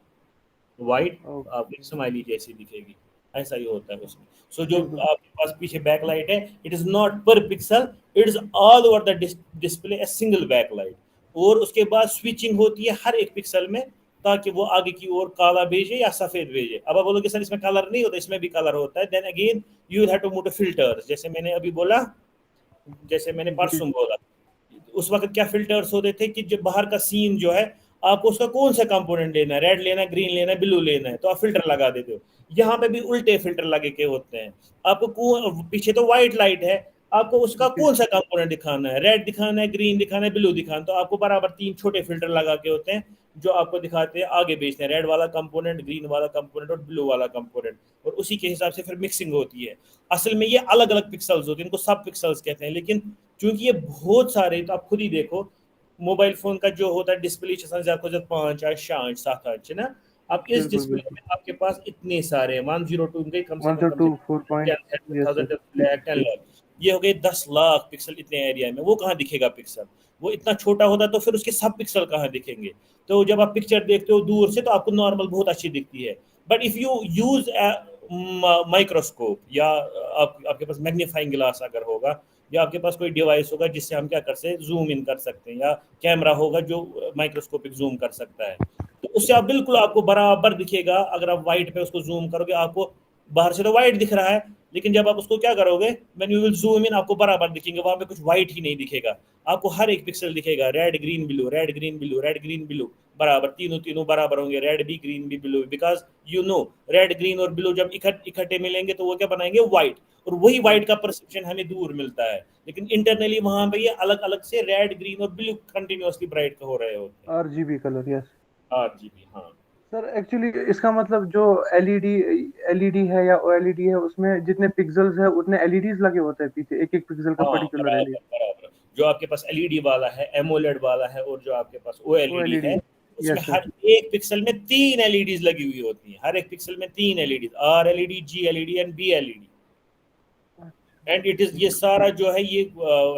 Speaker 1: वाइट,
Speaker 6: ओके।
Speaker 1: आपकी स्माइली जैसी दिखेगी। ऐसा ही होता है उसमें। सो जो
Speaker 6: बिल्कुल।
Speaker 1: आपके पास पीछे बैक लाइट है, इट इज नॉट पर pixel, it is all over the display a single back light. और उसके बाद स्विचिंग होती है हर एक पिक्सल में, ताकि वो आगे की ओर काला भेजे या सफेद भेजे। अब आप बोलोगे सर इसमें कलर नहीं होता, इसमें भी कलर होता है। Then again you have to move to filters, जैसे मैंने अभी बोला, जैसे मैंने
Speaker 6: जी।
Speaker 1: परसों बोला, उस वक्त क्या फिल्टर्स होते थे कि जब बाहर का सीन जो है, आपको उसका कौन सा कंपोनेंट लेना है, रेड लेना है, ग्रीन लेना है, ब्लू लेना है, तो आप फिल्टर लगा देते हो। यहाँ पे भी उल्टे फिल्टर लगे के होते हैं। आपको पीछे तो व्हाइट लाइट है, आपको उसका
Speaker 6: जी।
Speaker 1: कौन सा कंपोनेंट दिखाना है, रेड दिखाना है, ग्रीन दिखाना है, ब्लू दिखाना है, तो आपको बराबर 3 छोटे फिल्टर लगा के होते हैं जो आपको दिखाते हैं आगे बेचते हैं, रेड वाला कंपोनेंट, ग्रीन वाला कंपोनेंट और ब्लू वाला कंपोनेंट। और उसी के हिसाब से फिर मिक्सिंग होती है। असल में ये अलग अलग पिक्सल्स होते हैं, इनको सब पिक्सल्स कहते हैं। लेकिन चूंकि ये बहुत सारे, तो आप खुद ही देखो, मोबाइल फोन का जो होता है डिस्प्ले 5 6 7 8 ना, अब इस
Speaker 6: बिल्कुल
Speaker 1: डिस्प्ले
Speaker 6: बिल्कुल।
Speaker 1: में आपके पास इतने सारे 102 के कम से
Speaker 6: 102 4 पॉइंट।
Speaker 1: 10
Speaker 6: yes sir.
Speaker 1: 10 लाख, ये हो गए 10 लाख पिक्सल इतने एरिया में। वो कहाँ दिखेगा पिक्सल, वो इतना छोटा होता तो फिर उसके सब पिक्सल कहाँ दिखेंगे। तो जब आप पिक्चर देखते हो दूर से तो आपको नॉर्मल बहुत अच्छी दिखती है, but if you use microscope या आपके पास मैग्नीफाइंग ग्लास अगर होगा, या आपके पास कोई डिवाइस होगा जिससे हम क्या कर सकते हैं, जूम इन कर सकते हैं, या कैमरा होगा जो माइक्रोस्कोपिक जूम कर सकता है, तो उससे आप बिल्कुल आपको बराबर दिखेगा। अगर आप वाइट पे उसको जूम करोगे, आपको बाहर से तो वाइट दिख रहा है, लेकिन जब आप उसको क्या करोगे, when you will zoom in, आपको बराबर दिखेंगे, वहां पे कुछ वाइट ही नहीं दिखेगा, आपको हर एक पिक्सल दिखेगा, red green blue, red green blue, red green blue, बराबर, तीनों तीनों बराबर होंगे, रेड भी ग्रीन भी blue, because you know red green और ब्लू जब इकट्ठे मिलेंगे तो वो क्या बनाएंगे, व्हाइट। और वही व्हाइट का परसेप्शन हमें दूर मिलता है, लेकिन इंटरनली वहां पे ये अलग अलग से रेड ग्रीन और ब्लू कंटिन्यूअसली ब्राइट हो रहे होते हैं।
Speaker 6: RGB colour. यस
Speaker 1: RGB, हाँ।
Speaker 6: सर, एक्चुअली इसका मतलब जो एलईडी है या ओएलईडी है, उसमें जितने पिक्सेल्स है उतने एलईडीज लगे होते हैं पीछे, एक एक पिक्सल का
Speaker 1: हाँ,
Speaker 6: पर्टिकुलर
Speaker 1: बराबर
Speaker 6: एलईडी।
Speaker 1: बराबर। जो आपके पास LED वाला है, एमोलेड वाला है, और जो आपके पास OLED
Speaker 6: ओएलईडी।
Speaker 1: है, उसमें
Speaker 6: यस सर।
Speaker 1: हर एक पिक्सल में 3 LEDs लगी हुई होती हैं, हर एक पिक्सल में 3 LEDs, RLED, GLED and BLED। And it is, ये सारा जो है ये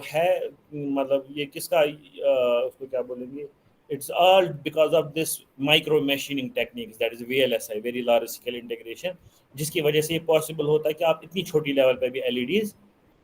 Speaker 1: है, मतलब ये किसका, उसको क्या बोलेंगे, it's all because of this micro machining techniques, that is VLSI, very large scale integration, जिसकी वजह से ये पॉसिबल होता है कि आप इतनी छोटी लेवल पे भी LEDs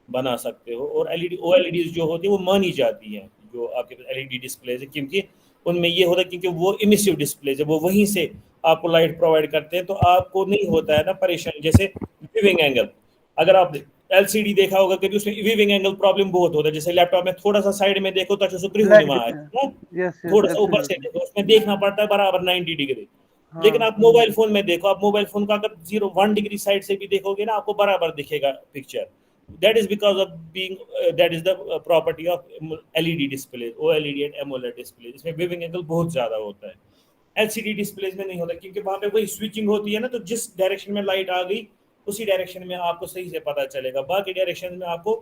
Speaker 1: बना सकते हो। और OLEDs जो होती है वो मानी जाती हैं जो आपके पास LED डिस्प्लेज है, क्योंकि उनमें ये होता है, क्योंकि वो इमिसिव डिस्प्लेज है, वो वहीं से आपको लाइट प्रोवाइड करते हैं, तो आपको नहीं होता है ना परेशानी। जैसे विविंग एंगल, अगर आप LCD देखा होगा कभी, उसमें विविंग एंगल प्रॉब्लम बहुत होता है। जैसे लैपटॉप में थोड़ा सा साइड में देखो तो अच्छा सुक्री होने
Speaker 6: ब्लैक
Speaker 1: में
Speaker 6: दिखता
Speaker 1: आए,
Speaker 6: है। यस यस,
Speaker 1: थोड़ा सा ऊपर से
Speaker 6: एब्सोल्युटली।
Speaker 1: देखो, उसमें देखना पड़ता है बराबर 90 डिग्री। लेकिन
Speaker 6: हाँ
Speaker 1: आप मोबाइल फोन में देखो, आप मोबाइल फोन का अगर 1 डिग्री साइड से भी देखोगे ना, आपको बराबर दिखेगा picture. That is because of being, that is the property of LED display, OLED and AMOLED display, इसमें विविंग एंगल बहुत ज्यादा होता है। LCD डिस्प्लेज में नहीं होता, क्योंकि वहां पे वही स्विचिंग होती है ना, तो जिस डायरेक्शन में लाइट आ गई उसी डायरेक्शन में आपको सही से पता चलेगा, बाकी डायरेक्शन में आपको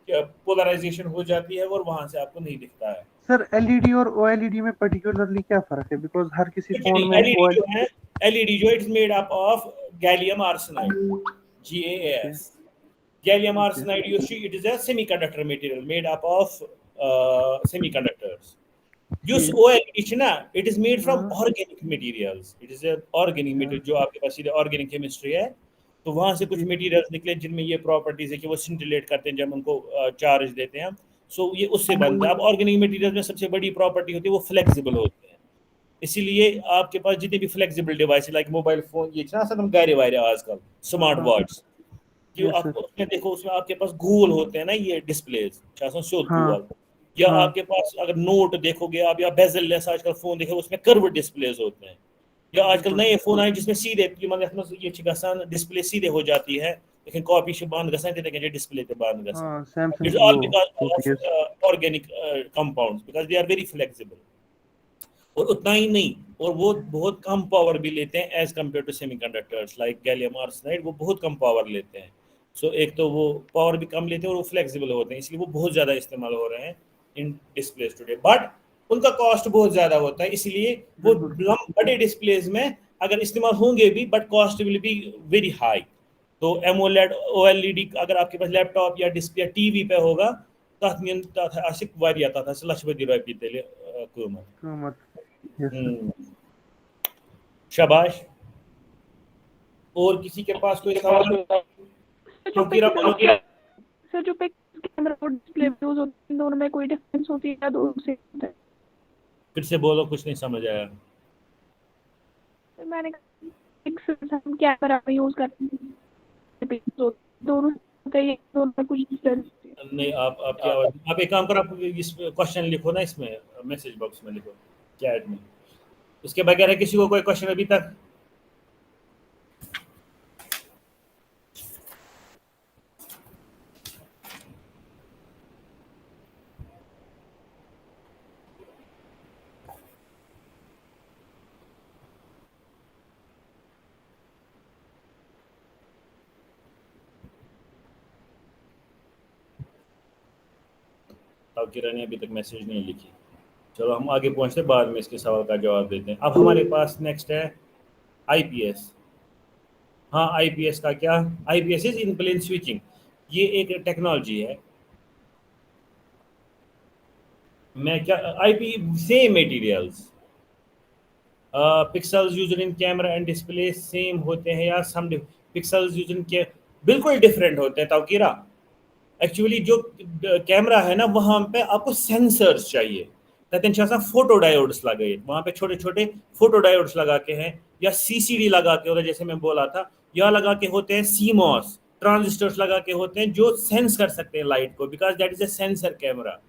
Speaker 1: पोलराइजेशन हो जाती है और वहां से आपको नहीं दिखता है।
Speaker 6: सर, एलईडी और ओएलईडी में पर्टिकुलरली क्या फर्क है? बिकॉज हर किसी
Speaker 1: कुछ
Speaker 6: फोन
Speaker 1: नहीं,
Speaker 6: में
Speaker 1: LED जो
Speaker 6: ओएलईडी।
Speaker 1: है, LED जो it's made up of gallium arsenide,
Speaker 6: okay
Speaker 1: GaAs। Gallium
Speaker 6: okay.
Speaker 1: arsenide, you see, it is a semiconductor material made up of semiconductors. Use
Speaker 6: जी।
Speaker 1: OLED है ना, it is made from
Speaker 6: हाँ
Speaker 1: organic materials. It is a organic
Speaker 6: अच्छा।
Speaker 1: material, जो आपके पास सीधे organic chemistry है, तो वहां से कुछ
Speaker 6: जी।
Speaker 1: materials निकले जिनमें ये properties है कि वो scintillate करते हैं जब उनको charge देते हैं। सो ये उससे बनता है। अब organic materials में सबसे बड़ी property होती है वो flexible होते हैं, इसीलिए आपके पास जितने भी फ्लेक्सिबल डिवाइस है, लाइक मोबाइल फोन, ये हम गारे वायरे आजकल स्मार्ट
Speaker 6: हाँ
Speaker 1: वॉच, कि
Speaker 6: यस सर।
Speaker 1: आपको उसमें देखो, उसमें आपके पास गोल होते हैं ना ये डिस्प्लेज, शोध
Speaker 6: हाँ
Speaker 1: गोल, या
Speaker 6: हाँ
Speaker 1: आपके पास अगर नोट देखोगे आप, या बेजल लेस आजकल फोन देखो, उसमें कर्व डिस्प्लेज होते हैं, या आजकल
Speaker 6: बिल्कुल।
Speaker 1: नए फोन आए जिसमें सीधे ये डिस्प्ले सीधे हो जाती है, लेकिन कॉपी से बंद गसान ते डिस्प्ले ते बंद गसान।
Speaker 6: हाँ सैमसंग
Speaker 1: इट्स
Speaker 6: की
Speaker 1: ऑल
Speaker 6: वो
Speaker 1: बिकॉज
Speaker 6: होती है।
Speaker 1: Of organic compounds, because they are very flexible. और उतना ही नहीं, और वो बहुत कम पावर भी लेते हैं as compared to semiconductors like gallium arsenide, वो बहुत कम पावर लेते हैं। सो एक तो वो पावर भी कम लेते हैं और वो फ्लेक्सिबल होते हैं, इसलिए वो बहुत ज़्यादा इस्तेमाल हो रहे हैं। in displays today, but उनका कॉस्ट बहुत ज़्यादा होता है, इसलिए वो बड़े डिस्प्लेज में अगर इस्तेमाल होंगे भी, but cost will be very high. तो एमोलेड OLED अगर आपके पास लैपटॉप या डिस्प्ले टीवी पे होगा तथ में तथ आशिक वारिया तथ आशिक लक्ष्मी रुपये तेले कीमत. शाबाश. और किसी के पास कोई सवाल?
Speaker 2: सर जो कैमरा और डिस्प्ले यूज होते हैं दोनों में कोई डिफरेंस होती है या दोनों से होता है?
Speaker 1: फिर से बोलो, कुछ नहीं समझ आया.
Speaker 2: सर मैंने एक हम कैमरा यूज करते हैं दोनों होता है, दोनों में कुछ डिफरेंस
Speaker 1: नहीं. आप एक काम करो, आप इस क्वेश्चन लिखो ना, इसमें मैसेज बॉक्स में लिखो, चैट में. उसके बगैर है किसी को कोई क्वेश्चन अभी तक? किरण अभी तक मैसेज नहीं लिखी. चलो हम आगे पहुंचते, बाद में इसके सवाल का जवाब देते हैं. अब हमारे पास नेक्स्ट है IPS. हाँ, IPS का क्या? IPS is in plane switching. ये एक टेक्नोलॉजी है. मैं क्या IP same materials, pixels used in camera and display same होते हैं या सम पिक्सल्स यूज्ड इन के बिल्कुल डिफरेंट होते हैं. ताउकीरा एक्चुअली जो कैमरा है ना, वहाँ पे आपको सेंसर्स चाहिए. फोटो डायोड्स लगे, वहाँ पे छोटे छोटे फोटो डायोड्स लगा के हैं, या CCD लगा के होता है जैसे मैं बोला था, या लगा के होते हैं CMOS ट्रांजिस्टर्स लगा के होते हैं जो सेंस कर सकते हैं लाइट को, because that is a sensor camera.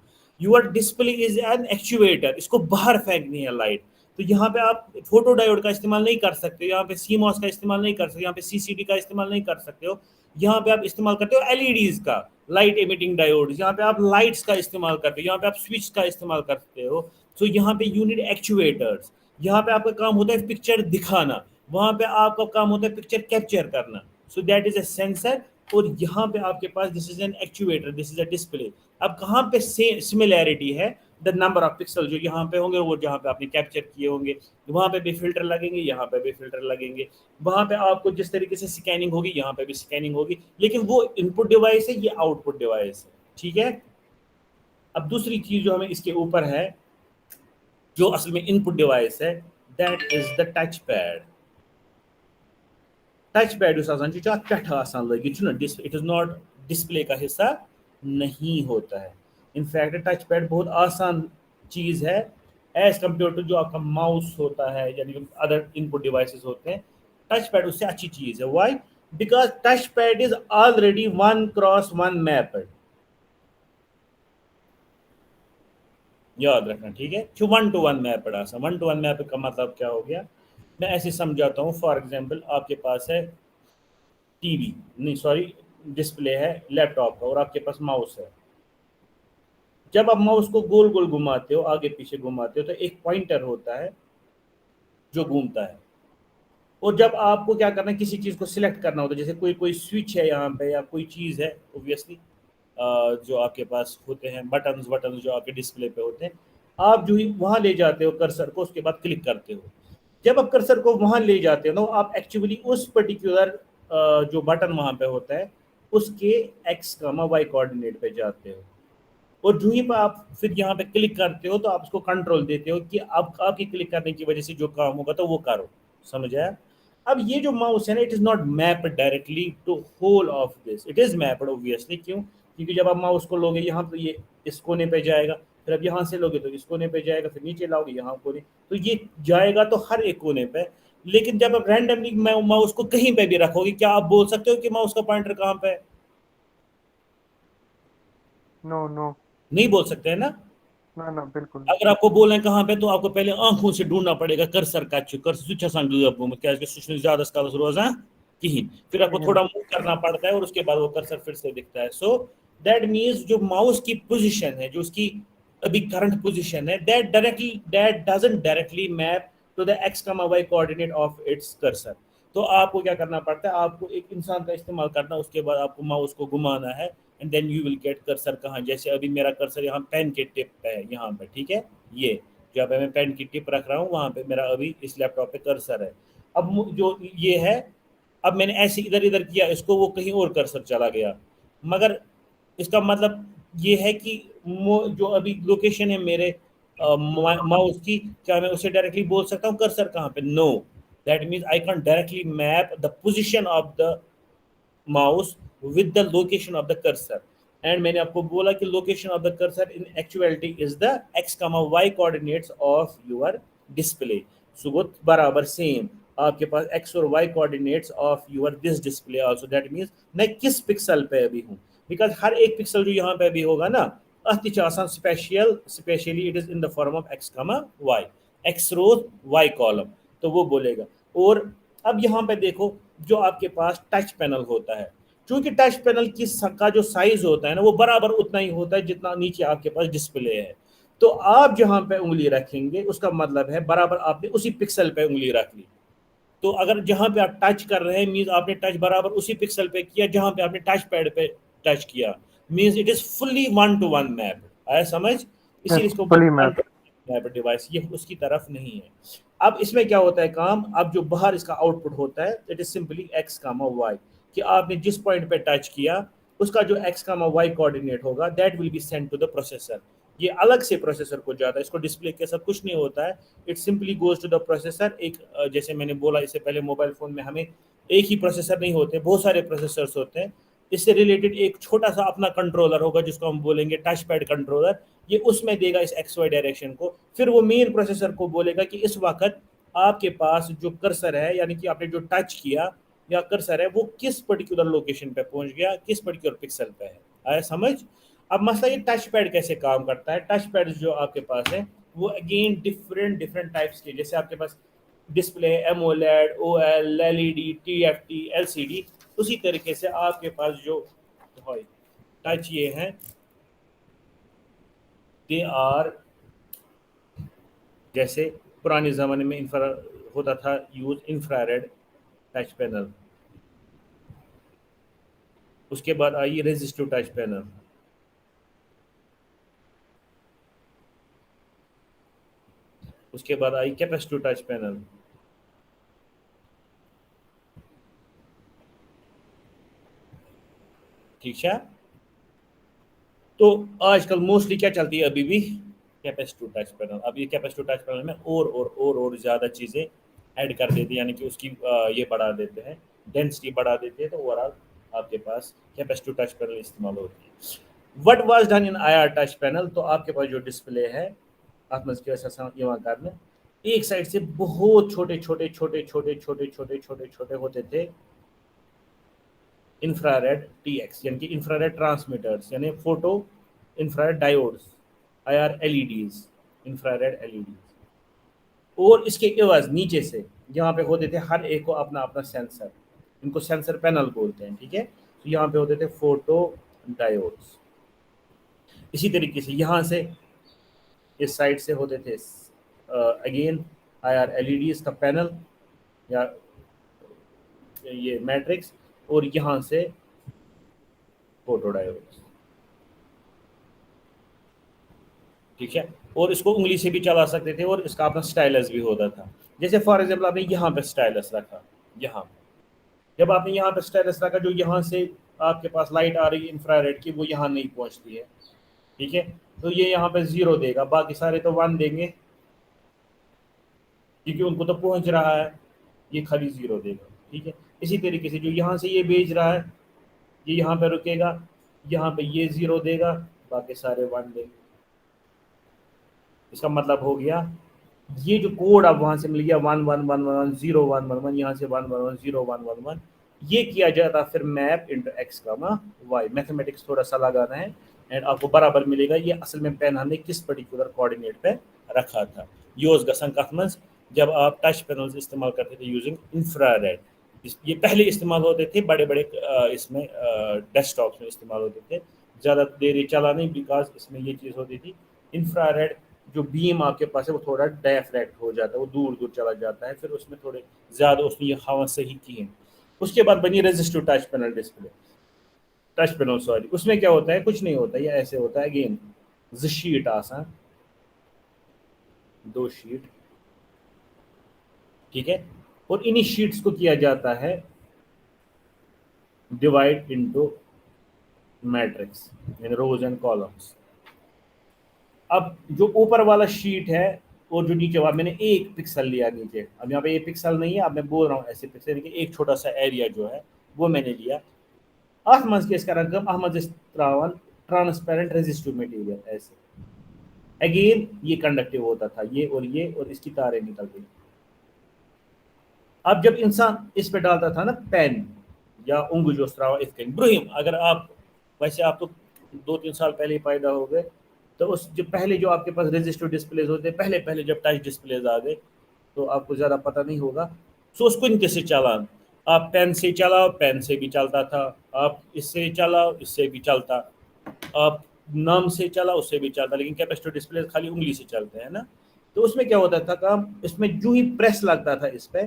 Speaker 1: Your display is an actuator, इसको बाहर फेंकनी है लाइट. तो यहाँ पे आप फोटो डायोड का इस्तेमाल नहीं कर सकते, यहाँ पे CMOS का इस्तेमाल नहीं कर सकते, यहाँ पे CCD का इस्तेमाल नहीं कर सकते हो. यहाँ पे आप इस्तेमाल करते हो LEDs का, लाइट एमिटिंग डायोड. यहाँ पे आप लाइट्स का इस्तेमाल करते हो, यहाँ पे आप स्विच का इस्तेमाल करते हो. सो यहाँ पे यूनिट एक्चुएटर्स. यहाँ पे आपका काम होता है पिक्चर दिखाना, वहाँ पे आपका काम होता है पिक्चर कैप्चर करना. So that is a sensor. और यहाँ पे आपके पास this is an actuator, this is a display. अब कहाँ पे सिमिलैरिटी है? द नंबर ऑफ पिक्सल जो यहाँ पे होंगे, वो जहाँ पे आपने कैप्चर किए होंगे, वहाँ पे भी फिल्टर लगेंगे, यहाँ पे भी फिल्टर लगेंगे. वहाँ पे आपको जिस तरीके से स्कैनिंग होगी, यहाँ पे भी स्कैनिंग होगी, लेकिन वो इनपुट डिवाइस है, ये आउटपुट डिवाइस है. ठीक है. अब दूसरी चीज जो हमें इसके ऊपर है, जो असल में इनपुट डिवाइस है, that is the touch pad. Touch pad it is not display का हिस्सा नहीं होता है. इनफैक्ट टच पैड बहुत आसान चीज़ है एज कम्पेयर टू जो आपका माउस होता है, यानी अदर इनपुट डिवाइसेस होते हैं. टच पैड उससे अच्छी चीज़ है. Why? Because touch pad is already 1x1 mapped. याद रखना, ठीक है. 1-to-1 mapped. आसा 1-to-1 मैप का मतलब क्या हो गया? मैं ऐसे समझाता हूँ. फॉर एग्जाम्पल आपके पास है टीवी, नहीं सॉरी डिस्प्ले है लैपटॉप का, और आपके पास माउस है. जब आप माउस को गोल गोल घुमाते हो, आगे पीछे घुमाते हो, तो एक पॉइंटर होता है जो घूमता है. और जब आपको क्या करना है, किसी चीज़ को सिलेक्ट करना होता है, जैसे कोई स्विच है यहाँ पे या कोई चीज़ है, ओब्वियसली जो आपके पास होते हैं बटन जो आपके डिस्प्ले पे होते हैं, आप जो ही वहाँ ले जाते हो कर्सर को, उसके बाद क्लिक करते हो. जब आप कर्सर को वहाँ ले जाते हो ना, आप एक्चुअली उस पर्टिकुलर जो बटन वहाँ पे होता है उसके x, y कोऑर्डिनेट पे जाते हो. और जो ही पर आप फिर यहाँ पे क्लिक करते हो, तो आप उसको कंट्रोल देते हो कि आपकी क्लिक करने की वजह से जो काम होगा तो वो करो. समझ आया? अब ये जो माउस है ना, it is not mapped directly to whole of this. It is mapped obviously. क्यों? क्योंकि जब आप माउस को लोगे यहाँ तो ये इस कोने पे जाएगा, फिर अब यहाँ से लोगे तो इस कोने पे जाएगा, फिर नीचे लाओगे यहाँ कोने, तो ये जाएगा तो हर एक कोने पे. लेकिन जब आप रैंडमली माउस को कहीं पे भी रखोगे, क्या आप बोल सकते हो कि माउस का पॉइंटर कहाँ पे है?
Speaker 6: नो
Speaker 1: नहीं बोल सकते है ना.
Speaker 6: ना बिल्कुल.
Speaker 1: अगर आपको बोलना है कहाँ पे, तो आपको पहले आंखों से ढूंढना पड़ेगा कर्सर का ज्यादा रोजा कहीं, फिर आपको थोड़ा मूव करना पड़ता है और उसके बाद वो कर्सर फिर से दिखता है. सो दैट मीन्स जो माउस की पोजीशन है, जो उसकी अभी करंट पोजीशन है, that doesn't directly map to the x, y coordinate of its cursor. तो आपको क्या करना पड़ता है? आपको एक इंसान का इस्तेमाल करना, उसके बाद आपको माउस को घुमाना है and then you will get cursor کہاں, جیسے ابھی میرا کرسر یہاں پین کے ٹپ پہ ہے یہاں پہ, ٹھیک ہے, یہ جہاں پہ میں پین کی ٹپ رکھ رہا ہوں وہاں پہ میرا ابھی اس لیپ ٹاپ پہ کرسر ہے. اب جو یہ ہے, اب میں نے ایسے ادھر ادھر کیا اس کو, وہ کہیں اور کرسر چلا گیا, مگر اس کا مطلب یہ ہے کہ جو ابھی لوکیشن ہے میرے ماؤس کی, کیا میں اسے ڈائریکٹلی بول سکتا ہوں کرسر کہاں پہ؟ No, that means I can directly map the position of the mouse with the location of the cursor. And میں نے آپ کو بولا کہ location of the cursor in actuality is the x, y coordinates of your display. So وہ برابر same آپ کے پاس x اور y coordinates of your this display also. That means میں کس پکسل پہ ابھی ہوں, because ہر ایک پکسل جو یہاں پہ ابھی ہوگا نا اتھ آسان specially it is in the form of x, y, x rows y column, تو وہ بولے گا. اور اب یہاں پہ دیکھو جو آپ کے پاس ٹچ پینل ہوتا ہے, چونکہ ٹچ پینل کا جو سائز ہوتا ہے نا وہ برابر اتنا ہی ہوتا ہے جتنا نیچے آپ کے پاس ڈسپلے ہے. تو آپ جہاں پہ انگلی رکھیں گے اس کا مطلب ہے برابر آپ نے اسی پکسل پہ انگلی رکھ لی. تو اگر جہاں پہ آپ ٹچ کر رہے ہیں مینز آپ نے ٹچ برابر اسی پکسل پہ کیا جہاں پہ آپ نے ٹچ پیڈ پہ ٹچ کیا, means it is fully 1-to-1 map. آیا سمجھ؟ اسی لیے اس کو میپ ڈیوائس, یہ اس کی طرف نہیں ہے. اب اس میں کیا ہوتا ہے کام, اب جو باہر اس کا آؤٹ پٹ ہوتا ہے it is simply x, y, کہ آپ نے جس پوائنٹ پہ ٹچ کیا اس کا جو x, y کوآرڈینیٹ ہوگا that will be send to the processor. یہ الگ سے پروسیسر کو جاتا ہے, اس کو ڈسپلے کے ساتھ کچھ نہیں ہوتا ہے, it simply goes to the processor. ایک جیسے میں نے بولا اس سے پہلے موبائل فون میں ہمیں ایک ہی پروسیسر نہیں ہوتے, بہت سارے پروسیسرس ہوتے ہیں. اس سے ریلیٹڈ ایک چھوٹا سا اپنا کنٹرولر ہوگا جس کو ہم بولیں گے ٹچ پیڈ کنٹرولر, یہ اس میں دے گا اس ایکس وائی ڈائریکشن کو. پھر وہ مین پروسیسر کو بولے گا کہ اس وقت آپ کے پاس جو کرسر ہے یعنی کہ آپ نے جو ٹچ کیا یا کرسر ہے وہ کس پرٹیکولر لوکیشن پہ پہنچ گیا, کس پرٹیکولر پکسل پہ ہے. آیا سمجھ؟ اب مسئلہ یہ ٹچ پیڈ کیسے کام کرتا ہے. ٹچ پیڈ جو آپ کے پاس ہے وہ اگین ڈفرینٹ ٹائپس کے, جیسے آپ کے پاس display AMOLED, O L, L E D, T F T, L C D, اسی طریقے سے آپ کے پاس جو ٹچ یہ ہیں دے آر, جیسے پرانے زمانے میں ہوتا تھا یوز انفراریڈ ٹچ پینل, اس کے بعد آئی ریزسٹو ٹچ پینل, اس کے بعد آئی کیپیسٹو ٹچ پینل, ٹھیک ہے. تو آج کل موسٹلی کیا چلتی ہے ابھی بھی کیپیسٹو ٹچ پینل. اب یہ کیپیسٹو ٹچ پینل میں اور زیادہ چیزیں ایڈ کر دیتے ہیں, یعنی کہ اس کی یہ بڑھا دیتے ہیں, ڈینسٹی بڑھا دیتے ہیں, تو اوور آل آپ کے پاس کیپیسٹو ٹچ پینل استعمال ہوتی ہے. What was done in I R touch panel, تو آپ کے پاس جو ڈسپلے ہے آپ میں کرنا ایک سائڈ سے بہت چھوٹے ہوتے تھے انفراریڈ ٹی ایکس, یعنی کہ انفراریڈ ٹرانسمیٹرز, یعنی photo infrared diodes, I R L E Ds, infrared L E Ds. اور اس کے عوض نیچے سے یہاں پہ ہوتے تھے ہر ایک کو اپنا اپنا سینسر, ان کو سینسر پینل بولتے ہیں, ٹھیک ہے. تو یہاں پہ ہوتے تھے فوٹو ڈائیوڈز. اسی طریقے سے یہاں سے اس سائڈ سے ہوتے تھے again I R L E Ds کا پینل یا یہ میٹرکس, اور یہاں سے فوٹو ڈائیوڈز, ٹھیک ہے. اور اس کو انگلی سے بھی چلا سکتے تھے, اور اس کا اپنا سٹائلس بھی ہوتا تھا. جیسے فار ایگزامپل آپ نے یہاں پہ سٹائلس رکھا, یہاں جب آپ نے یہاں پہ سٹائلس رکھا, جو یہاں سے آپ کے پاس لائٹ آ رہی ہے انفراریڈ کی وہ یہاں نہیں پہنچتی ہے, ٹھیک ہے. تو یہ یہاں پہ 0 دے گا, باقی سارے تو 1 دیں گے کیونکہ ان کو تو پہنچ رہا ہے, یہ خالی 0 دے گا, ٹھیک ہے. اسی طریقے سے جو یہاں سے یہ بھیج رہا ہے یہ یہاں پہ رکے گا, یہاں پہ یہ 0 دے گا, باقی سارے 1 دیں گے. اس کا مطلب ہو گیا یہ جو کوڈ اب وہاں سے مل گیا 1 1 1 1 0 1 1 1, یہاں سے 1 1 1 0 1 1 1, یہ کیا جاتا پھر map into X Y. Mathematics تھوڑا سا لگانا ہے اینڈ آپ کو برابر ملے گا. یہ اصل میں پین ہم نے کس پرٹیکولر کوآرڈینیٹ پہ رکھا تھا. یوز گژھان کتھ منز جب آپ ٹچ پینلز استعمال کرتے تھے یوزنگ انفراریڈ. یہ پہلے استعمال ہوتے تھے بڑے اس میں ڈیسک ٹاپس میں استعمال ہوتے تھے, زیادہ دیر یہ چلا نہیں بیکاز اس میں یہ چیز ہوتی تھی انفراریڈ جو بیم آپ کے پاس ہے وہ تھوڑا ڈائفریکٹ ہو جاتا ہے, وہ دور چلا جاتا ہے, پھر اس میں تھوڑے زیادہ اس نے یہ ہوا صحیح کی ہیں. اس کے بعد بنی ریزسٹو touch panel display. Touch panel sorry, उसमें क्या होता है, कुछ नहीं होता, ये ऐसे होता है अगेन ज शीट आसान, 2 शीट, ठीक है, और इन्हीं शीट्स को किया जाता है divide into matrix in rows and columns. अब जो ऊपर वाला शीट है और जो नीचे वाला, मैंने 1 पिक्सल लिया नीचे, अब यहाँ पे 1 पिक्सल नहीं है, अब मैं बोल रहा हूँ ऐसे पिक्सल कि एक छोटा सा एरिया जो है वो मैंने लिया। اتھ منٛز کیٛاہ ٲسۍ کران کٲم، اتھ منٛز ٲسۍ تراوان ٹرانسپیرنٹ ریزسٹو مٹیریل ایسے، اگین یہ کنڈکٹیو ہوتا تھا، یہ اور اس کی تاریں نکل گئی۔ اب جب انسان اس پہ ڈالتا تھا نا پین یا اونگل جو تراوان اتھ کن برہم، اگر آپ ویسے آپ تو 2-3 سال پہلے ہی پیدا ہو گئے، تو اس جو پہلے جو آپ کے پاس ریزسٹو ڈسپلیز ہوتے، پہلے جب ٹچ ڈسپلیز آ گئے تو آپ کو زیادہ پتہ نہیں ہوگا، سو اس کن کیسے چلان، آپ پین سے چلاؤ، پین سے بھی چلتا تھا، آپ اس سے چلاؤ، اس سے بھی چلتا، آپ نام سے چلاؤ، اس سے بھی چلتا، لیکن کیپیسٹو ڈسپلے خالی انگلی سے چلتے ہیں نا۔ تو اس میں کیا ہوتا تھا کام، اس میں جو ہی پریس لگتا تھا اس پہ،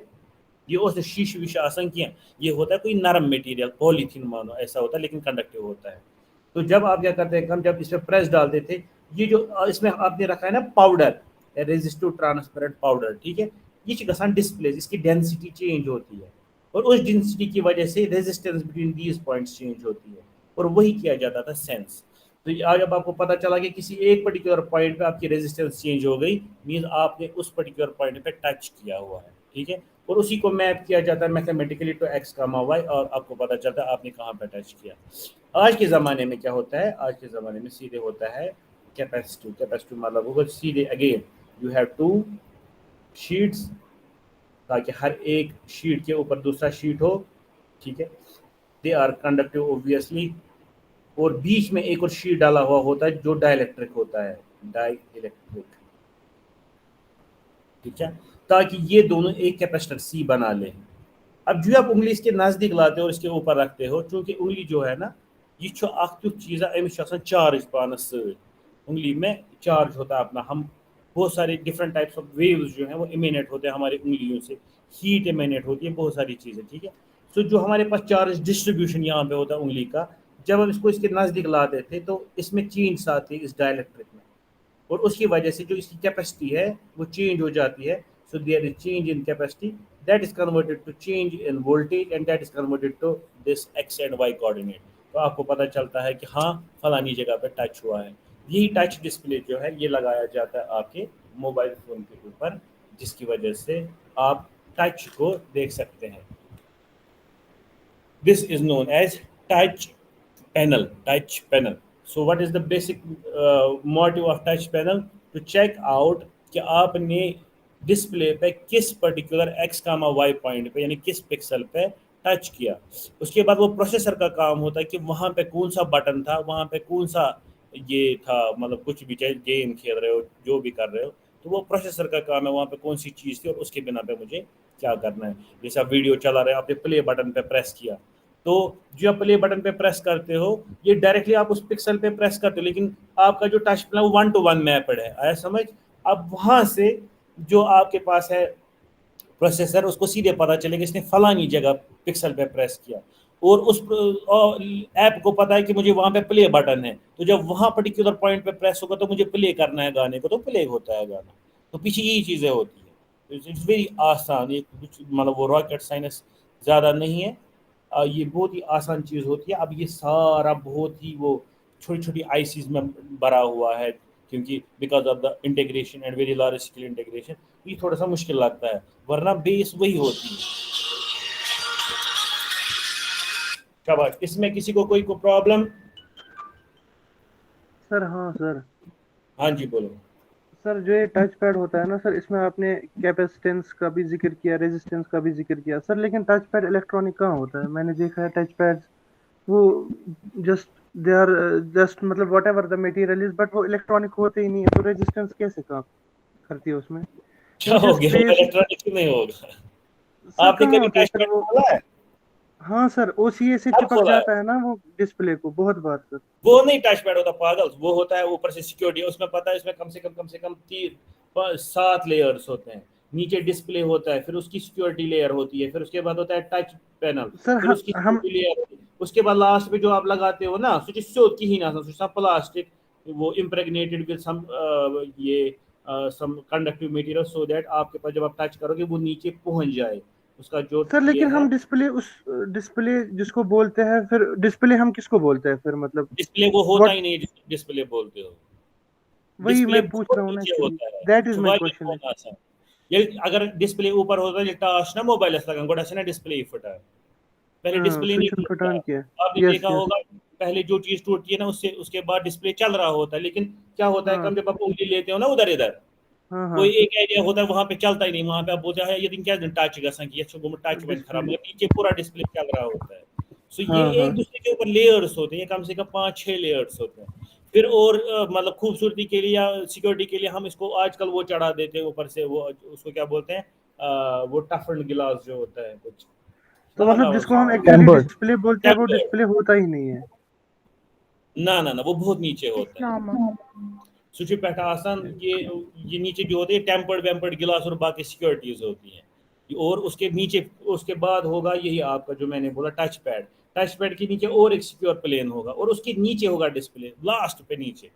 Speaker 1: یہ اس شیشہ ویشہ آسان کیا، یہ ہوتا ہے کوئی نرم میٹیریل، پولیتھین مانو ایسا ہوتا ہے، لیکن کنڈکٹیو ہوتا ہے۔ تو جب آپ کیا کرتے ہیں کام، جب اس پہ پریس ڈالتے تھے، یہ جو اس میں آپ نے رکھا ہے نا پاؤڈر، ریزسٹو ٹرانسپیرنٹ پاؤڈر، ٹھیک ہے، یہ گژھان ڈسپلے، اس کی ڈینسٹی چینج ہوتی ہے، اور اس ڈینسٹی کی وجہ سے resistance between these points change ہوتی ہے، اور وہی کیا جاتا تھا سینس۔ تو آج اب آپ کو پتہ چلا کہ کسی ایک پرٹیکولر پوائنٹ پہ آپ کی ریزسٹنس چینج ہو گئی، مینز آپ نے اس پرٹیکولر پوائنٹ پہ ٹچ کیا ہوا ہے، ٹھیک ہے، اور اسی کو میپ کیا جاتا ہے mathematically to X comma Y, اور آپ کو پتہ چلتا ہے آپ نے کہاں پہ ٹچ کیا۔ آج کے زمانے میں کیا ہوتا ہے، آج کے زمانے میں سیدھے ہوتا ہے کیپیسٹو مطلب ہوگا سیدھے اگین یو ہیو 2 شیٹس، تاکہ ہر ایک شیٹ کے اوپر دوسرا شیٹ ہو، ٹھیک ہے، دے آر کنڈکٹیو اوبویسلی، اور بیچ میں ایک اور شیٹ ڈالا ہوا ہوتا ہے جو ڈائی الیکٹرک ہوتا ہے، ڈائی الیکٹرک، ٹھیک ہے، تاکہ یہ دونوں ایک کیپیسٹر سی بنا لیں۔ اب جو آپ انگلی اس کے نزدیک لاتے ہو اور اس کے اوپر رکھتے ہو، چونکہ انگلی جو ہے نا یہ چھو اخ تیُتھ چیز ہے، امس آسان چارج پانس سۭتۍ، انگلی میں چارج ہوتا ہے اپنا، ہم بہت سارے ڈفرینٹ ٹائپس آف ویوز جو ہیں وہ ایمینیٹ ہوتے ہیں ہماری انگلیوں سے، ہیٹ ایمینیٹ ہوتی ہے، بہت ساری چیزیں، ٹھیک ہے۔ سو جو ہمارے پاس چارج ڈسٹریبیوشن یہاں پہ ہوتا ہے انگلی کا، جب ہم اس کو اس کے نزدیک لاتے تھے تو اس میں چینج آتی ہے اس ڈائی الیکٹرک میں، اور اس کی وجہ سے جو اس کی کیپیسٹی ہے وہ چینج ہو جاتی ہے۔ So there is change in capacity, that is converted to change in voltage, and that is converted to this X and Y coordinate. تو آپ کو پتہ چلتا ہے کہ ہاں فلانی جگہ پہ ٹچ ہوا ہے۔ یہی ٹچ ڈسپلے جو ہے یہ لگایا جاتا ہے آپ کے موبائل فون کے اوپر، جس کی وجہ سے آپ ٹچ کو دیکھ سکتے ہیں۔ This is known as touch panel, touch panel. So what is the basic motive of touch panel? To check out کہ آپ نے ڈسپلے پہ کس particular X comma Y point پہ یعنی کس پکسل پہ ٹچ کیا۔ اس کے بعد وہ پروسیسر کا کام ہوتا ہے کہ وہاں پہ کون سا بٹن تھا، وہاں پہ کون سا یہ تھا، مطلب کچھ بھی چاہے گیم کھیل رہے ہو، جو بھی کر رہے ہو، تو وہ پروسیسر کا کام ہے وہاں پہ کون سی چیز تھی اور اس کے بنا پہ مجھے کیا کرنا ہے۔ جیسے آپ ویڈیو چلا رہے ہیں، آپ نے پلے بٹن پہ پریس کیا، تو جو آپ پلے بٹن پہ پریس کرتے ہو یہ ڈائریکٹلی آپ اس پکسل پہ پریس کرتے ہو، لیکن آپ کا جو ٹچ پہ وہ 1-to-1 میپڈ ہے، آیا سمجھ؟ اب وہاں سے جو آپ کے پاس ہے پروسیسر، اس کو سیدھے پتہ چلے کہ اس نے فلانی جگہ پکسل پہ پریس کیا، اور اس ایپ کو پتہ ہے کہ مجھے وہاں پہ پلے بٹن ہے، تو جب وہاں پرٹیکولر پوائنٹ پہ پریس ہوگا تو مجھے پلے کرنا ہے گانے کو، تو پلے ہوتا ہے گانا۔ تو پیچھے یہی چیزیں ہوتی ہیں، اٹس ویری آسان، یہ کچھ مطلب وہ راکٹ سائنس زیادہ نہیں ہے، یہ بہت ہی آسان چیز ہوتی ہے۔ اب یہ سارا بہت ہی وہ چھوٹی چھوٹی آئی سیز میں بھرا ہوا ہے، کیونکہ because of the integration and very large scale integration, یہ تھوڑا سا مشکل لگتا ہے، ورنہ بیس وہی ہوتی ہے۔ شاباش، اس میں کسی کو کوئی پرابلم؟
Speaker 6: سر ہاں سر،
Speaker 1: ہاں جی بولو۔
Speaker 6: سر جو یہ ٹچ پیڈ ہوتا ہے نا سر، اس میں آپ نے کیپیسٹنس کا بھی ذکر کیا، ریزسٹنس کا بھی ذکر کیا سر، لیکن ٹچ پیڈ الیکٹرانک کہاں ہوتا ہے؟ میں نے دیکھا ہے ٹچ پیڈ وہ جسٹ دے آر جسٹ مطلب what ever the material is, but وہ الیکٹرانک ہوتے ہی نہیں ہے، تو ریزسٹنس کیسے کام کرتی ہے اس میں؟
Speaker 1: کیا ہو گیا، الیکٹرانک نہیں ہوگا؟
Speaker 6: سر
Speaker 1: آپ نے
Speaker 6: کہاں
Speaker 1: کبھی
Speaker 6: ہوتا ہے
Speaker 1: ٹچ
Speaker 6: سر
Speaker 1: پیڈ
Speaker 6: وہ؟
Speaker 1: کھولا ہے؟
Speaker 6: ہاں سر، او سی اے سے
Speaker 1: اب
Speaker 6: چپک
Speaker 1: کھولا ہے،
Speaker 6: جاتا ہے نا وہ ڈسپلے کو بہت بار سر۔
Speaker 1: وہ نہیں ٹچ پیڈ ہوتا پاگل، وہ ہوتا ہے اوپر سے سیکیورٹی، اس میں پتہ ہے اس میں کم سے کم 7 لیئرس ہوتے ہیں، نیچے ڈسپلے ہوتا ہے، پھر اس کی سیکیورٹی لیئر ہوتی ہے، پھر اس کے بعد ہوتا ہے ٹچ پینل،
Speaker 6: سر
Speaker 1: پھر اس کی
Speaker 6: ہم
Speaker 1: سیکیورٹی لیئر ہوتی ہے۔ उसके बाद लास्ट पे जो आप लगाते हो ना सो सेव कहीं ना सो प्लास्टिक वो इम्प्रेगनेटेड विद सम ये सम कंडक्टिव मटेरियल सो दैट आपके पास जब आप टच करोगे वो नीचे पहुंच जाए उसका जो
Speaker 6: सर
Speaker 1: ये
Speaker 6: लेकिन
Speaker 1: है
Speaker 6: हम डिस्प्ले उस डिस्प्ले जिसको बोलते हैं, फिर डिस्प्ले हम किसको बोलते हैं फिर, मतलब
Speaker 1: डिस्प्ले वो होता
Speaker 6: व्हाट,
Speaker 1: ही नहीं डिस्प्ले बोलते हो
Speaker 6: वही
Speaker 1: डिस्प्ले
Speaker 6: मैं पूछ
Speaker 1: बहुत
Speaker 6: रहा हूँ ना
Speaker 1: नीचे
Speaker 6: एक्चुअली,
Speaker 1: होता है
Speaker 6: that is my
Speaker 1: mobile
Speaker 6: question.
Speaker 1: बहुत आसान ये अगर डिस्प्ले ऊपर होता है टाच ना मोबाइल लगा गोड़ा से ना डिस्प्ले ही फटा है पहले
Speaker 6: हाँ
Speaker 1: डिस्प्ले नहीं
Speaker 6: स्विच
Speaker 1: टूटता
Speaker 6: फटान किया,
Speaker 1: आपने
Speaker 6: यस
Speaker 1: देखा
Speaker 6: यस,
Speaker 1: होगा पहले जो चीज टूटती है ना उससे उसके बाद डिस्प्ले चल रहा होता है लेकिन क्या होता है
Speaker 6: हाँ
Speaker 1: कम जब आप उंगली लेते हो ना उधर इधर
Speaker 6: हाँ हाँ
Speaker 1: कोई एक एरिया होता है वहां पे चलता ही नहीं वहां पे आप बोलते हैं ये क्या टच गसन की अच्छा वो टच बन खराब
Speaker 6: डिस्प्ले,
Speaker 1: मगर नीचे पूरा डिस्प्ले चल रहा होता है सो ये
Speaker 6: हाँ हाँ
Speaker 1: एक दूसरे के ऊपर लेयर्स होते हैं ये कम से कम 5-6 लेयर्स होते हैं फिर और मतलब खूबसूरती के लिए या सिक्योरिटी के लिए हम इसको आजकल वो चढ़ा देते हैं ऊपर से वो उसको क्या बोलते हैं वो टफन गिलास जो होता है कुछ
Speaker 6: तो मतलब जिसको हम एक्चुअली
Speaker 4: टेम्पर्ड।
Speaker 6: डिस्प्ले बोलते हैं वो
Speaker 1: टेम्पर्ड
Speaker 6: डिस्प्ले होता ही नहीं है।
Speaker 1: ना वो बहुत नीचे होता है
Speaker 2: Normal.
Speaker 1: सो पे आसान ये नीचे जो होते हैं टेम्पर्ड वेम्पर्ड गिलास और बाकी सिक्योरिटीज होती हैं और उसके नीचे उसके बाद होगा यही आपका जो मैंने बोला टच पैड के नीचे और एक सिक्योर प्लेन होगा और उसके नीचे होगा डिस्प्ले लास्ट पे नीचे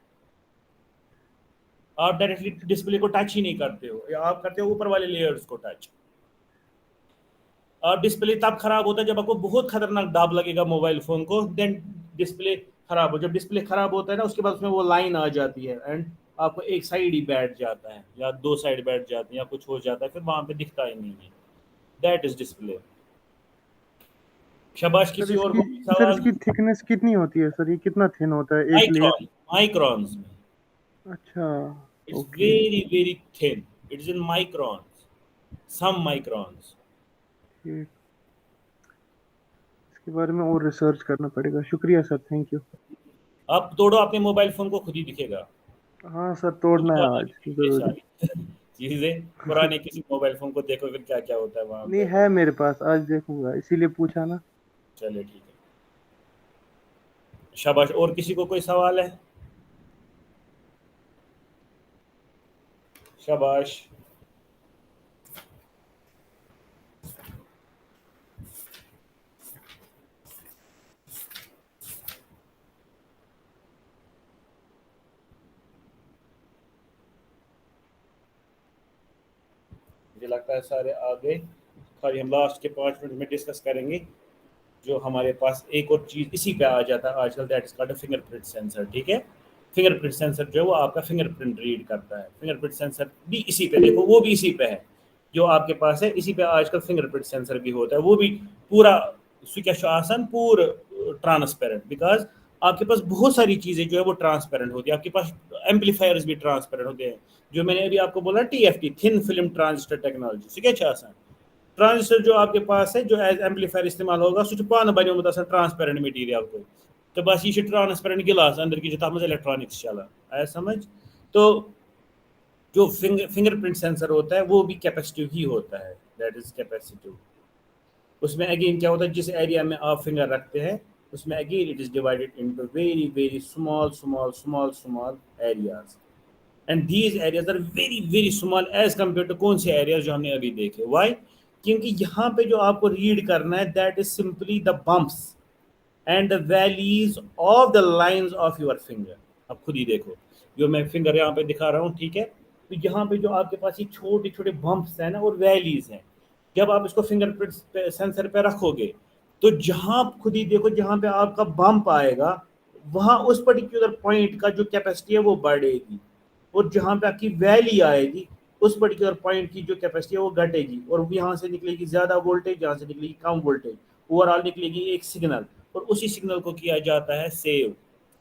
Speaker 1: आप डायरेक्टली डिस्प्ले को टच ही नहीं करते हो या आप करते हो ऊपर वाले लेयर्स को टच और डिस्प्ले तब खराब होता है जब आपको बहुत खतरनाक दाब लगेगा मोबाइल फोन को देन डिस्प्ले खराब हो जब डिस्प्ले खराब होता है ना उसके बाद उसमें वो लाइन आ जाती है एंड आपको एक साइड ही बैठ जाता है या 2 साइड बैठ जाते हैं या कुछ हो जाता है फिर वहां पे दिखता ही नहीं है दैट इज डिस्प्ले शाबाश
Speaker 6: सर
Speaker 1: किसी और
Speaker 6: इसकी
Speaker 1: को कोई
Speaker 6: सर
Speaker 1: सवाल
Speaker 6: इसकी थिकनेस कितनी होती है सर, ये कितना थिन होता है एक लेयर?
Speaker 1: माइक्रॉन्स में
Speaker 6: अच्छा
Speaker 1: it's
Speaker 6: okay,
Speaker 1: very thin it is in microns some microns
Speaker 6: ठीक, इसके बारे में और रिसर्च करना पड़ेगा। शुक्रिया सर, थैंक यू।
Speaker 1: आप तोड़ो अपने मोबाइल फोन को खुद ही दिखेगा
Speaker 6: हाँ सर तोड़ना है आज
Speaker 1: ये
Speaker 6: जरूरी।
Speaker 1: सारी चीजें पुराने किसी मोबाइल फोन को देखो फिर क्या क्या होता है वहां
Speaker 6: नहीं
Speaker 1: पे
Speaker 6: है मेरे पास, आज देखूंगा इसीलिए पूछा ना।
Speaker 1: चलिए ठीक है शाबाश और किसी को कोई सवाल है शाबाश मुझे लगता है सारे आ गए खाली हम लास्ट के 5 मिनट में डिस्कस करेंगे जो हमारे पास एक और चीज़ इसी पे आ जाता है आजकल that is called fingerprint sensor ठीक है फिंगरप्रिंट सेंसर जो है वो आपका फिंगरप्रिंट रीड करता है फिंगरप्रिंट सेंसर भी इसी पे देखो वो भी इसी पे है जो आपके पास है इसी पे आजकल फिंगरप्रिंट सेंसर भी होता है वो भी पूरा आसान पूरा ट्रांसपेरेंट बिकॉज आपके पास बहुत सारी चीज़ें जो है वो ट्रांसपेरेंट होती है आपके पास एम्पलीफायर्स भी ट्रांसपेरेंट होते हैं जो मैंने अभी आपको बोला TFT thin film transistor technology आसान ट्रांजिस्टर जो आपके पास है जो एज एम्पलीफायर इस्तेमाल होगा सो पान बनो ट्रांसपेरेंट मटीरियल को तो बस ये ट्रांसपेरेंट गिलास अंदर की जो तक इलेक्ट्रॉनिक्स चला आया समझ तो जो फिंगरप्रिंट सेंसर होता है वो भी कैपेसिटिव ही होता है दैट इज कैपेसिटिव उसमें अगेन क्या होता है जिस एरिया में आप फिंगर रखते हैं उसमें again it is divided into very small areas and these areas are very small as compared to कौन से एरियाज जो हमने अभी देखे व्हाई क्योंकि यहाँ पे जो आपको रीड करना है that is simply the bumps and the valleys of the lines of your finger अब खुद ही देखो जो मैं फिंगर यहाँ पे दिखा रहा हूँ ठीक है तो यहाँ पे जो आपके पास ये छोटे छोटे बम्प्स हैं ना और वैलीज हैं जब आप इसको फिंगरप्रिंट सेंसर पे रखोगे तो जहाँ खुद ही देखो जहाँ पे आपका बम्प आएगा वहाँ उस पर्टिकुलर पॉइंट का जो कैपेसिटी है वो बढ़ेगी और जहाँ पे आपकी वैली आएगी उस पर्टिकुलर पॉइंट की जो कैपेसिटी है वो घटेगी और यहाँ से निकलेगी ज़्यादा वोल्टेज यहाँ से निकलेगी कम वोल्टेज ओवरऑल निकलेगी एक सिग्नल और उसी सिग्नल को किया जाता है सेव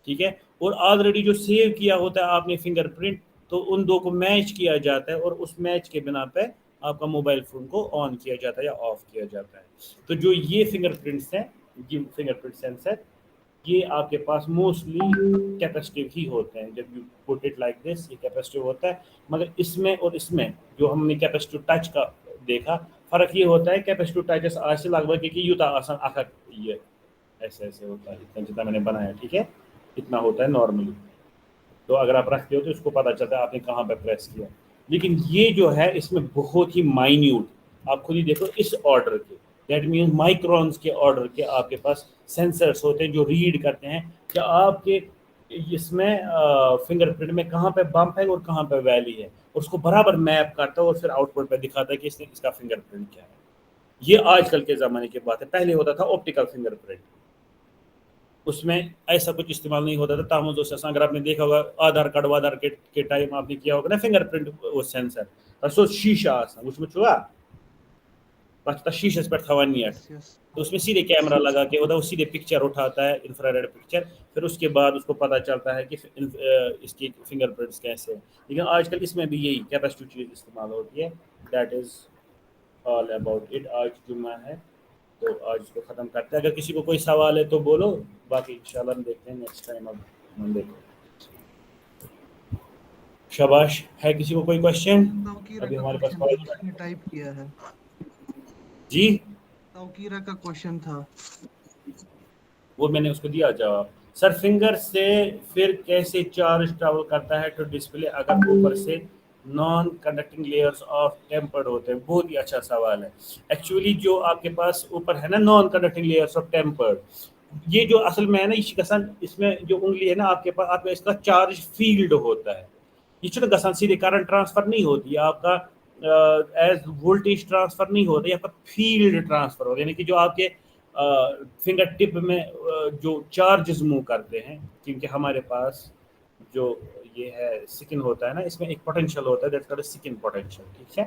Speaker 1: ठीक है और ऑलरेडी जो सेव किया होता है आपने फिंगरप्रिंट तो उन दो को मैच किया जाता है और उस मैच के बिना पे आपका मोबाइल फ़ोन को ऑन किया जाता है या ऑफ किया जाता है तो जो ये फिंगरप्रिंट्स हैं ये फिंगरप्रिंट सेंसर ये आपके पास मोस्टली कैपेसिटिव ही होते हैं जब you put it like this ये कैपेसिटिव होता है मगर इसमें और इसमें जो हमने कैपेसिटिव टच का देखा फ़र्क ये होता है कैपेसिटिव टच आज से लगभग क्योंकि यूता आसान आखिर ये ऐसे होता है इतना जितना मैंने बनाया ठीक है इतना होता है नॉर्मली तो अगर आप रखते हो तो इसको पता चलता है आपने कहाँ पे प्रेस किया लेकिन ये जो है इसमें बहुत ही माइन्यूट आप खुद ही देखो इस ऑर्डर के دیٹ مینس مائکرونس کے آرڈر کے آپ کے پاس سینسرس ہوتے ہیں جو ریڈ کرتے ہیں کہ آپ کے اس میں فنگر پرنٹ میں کہاں پہ بمپ ہے اور کہاں پہ ویلی ہے، اور اس کو برابر میپ کرتا ہے اور پھر آؤٹ پٹ پہ دکھاتا ہے کہ اس کا فنگر پرنٹ کیا ہے. یہ آج کل کے زمانے کی بات ہے. پہلے ہوتا تھا آپٹیکل فنگر پرنٹ، اس میں ایسا کچھ استعمال نہیں ہوتا تھا. تاہم دوست اگر آپ نے دیکھا ہوگا آدھار کارڈ وادھار کے ٹائم آپ نے کیا ہوگا نا فنگر پرنٹ وہ سینسر سو شیشہ آسان وچمت چھوا پتہ شیشس پہ تھوان نیٹ، تو اس میں سیدھے کیمرہ لگا کے ہوتا ہے، وہ سیدھے پکچر اٹھاتا ہے انفرا ریڈ پکچر، پھر اس کے بعد اس کو پتہ چلتا ہے کہ اس کی فنگر پرنٹس کیسے ہیں. لیکن آج کل اس میں بھی یہی کیپیسٹیو چیز استعمال ہوتی ہے. That is all about it. آج جمعہ ہے تو آج اس کو ختم کرتے ہیں. اگر کسی کو کوئی سوال ہے تو بولو، باقی انشاءاللہ ہم دیکھتے ہیں نیکسٹ ٹائم. اب منڈے کو شاباش. ہے کسی کو کوئی کوشچن؟
Speaker 7: توقیرہ
Speaker 1: ابھی
Speaker 7: کا
Speaker 1: ہمارے پاس
Speaker 7: کوشچن تھا، اس نے ٹائپ کیا ہے.
Speaker 1: جی
Speaker 7: توقیرہ کا کوشچن تھا،
Speaker 1: وہ میں نے اس کو دیا جواب. سر فنگر سے پھر کیسے چارج ٹریول کرتا ہے ٹو ڈسپلے اگر اوپر سے naan conducting layers of tempered ہوتے ہیں؟ بہت ہی اچھا سوال ہے. ایکچولی جو آپ کے پاس اوپر ہے نا naan conducting layers of tempered, یہ جو اصل میں ہے نا یہ گسان اس میں جو انگلی ہے نا آپ کے پاس، آپ کا اس کا چارج فیلڈ ہوتا ہے. یہ چھنا گسان سیدھے کرنٹ ٹرانسفر نہیں ہوتی ہے آپ کا ایز وولٹیج ٹرانسفر نہیں ہوتا ہے، آپ کا فیلڈ ٹرانسفر ہوتا ہے. یعنی کہ جو آپ کے فنگر ٹپ میں جو چارجز موو کرتے ہیں، کیونکہ ہمارے پاس جو یہ ہے سکن ہوتا ہے نا، اس میں ایک پوٹینشیل ہوتا ہے دیٹ کالڈ سکن پوٹینشیل، ٹھیک ہے،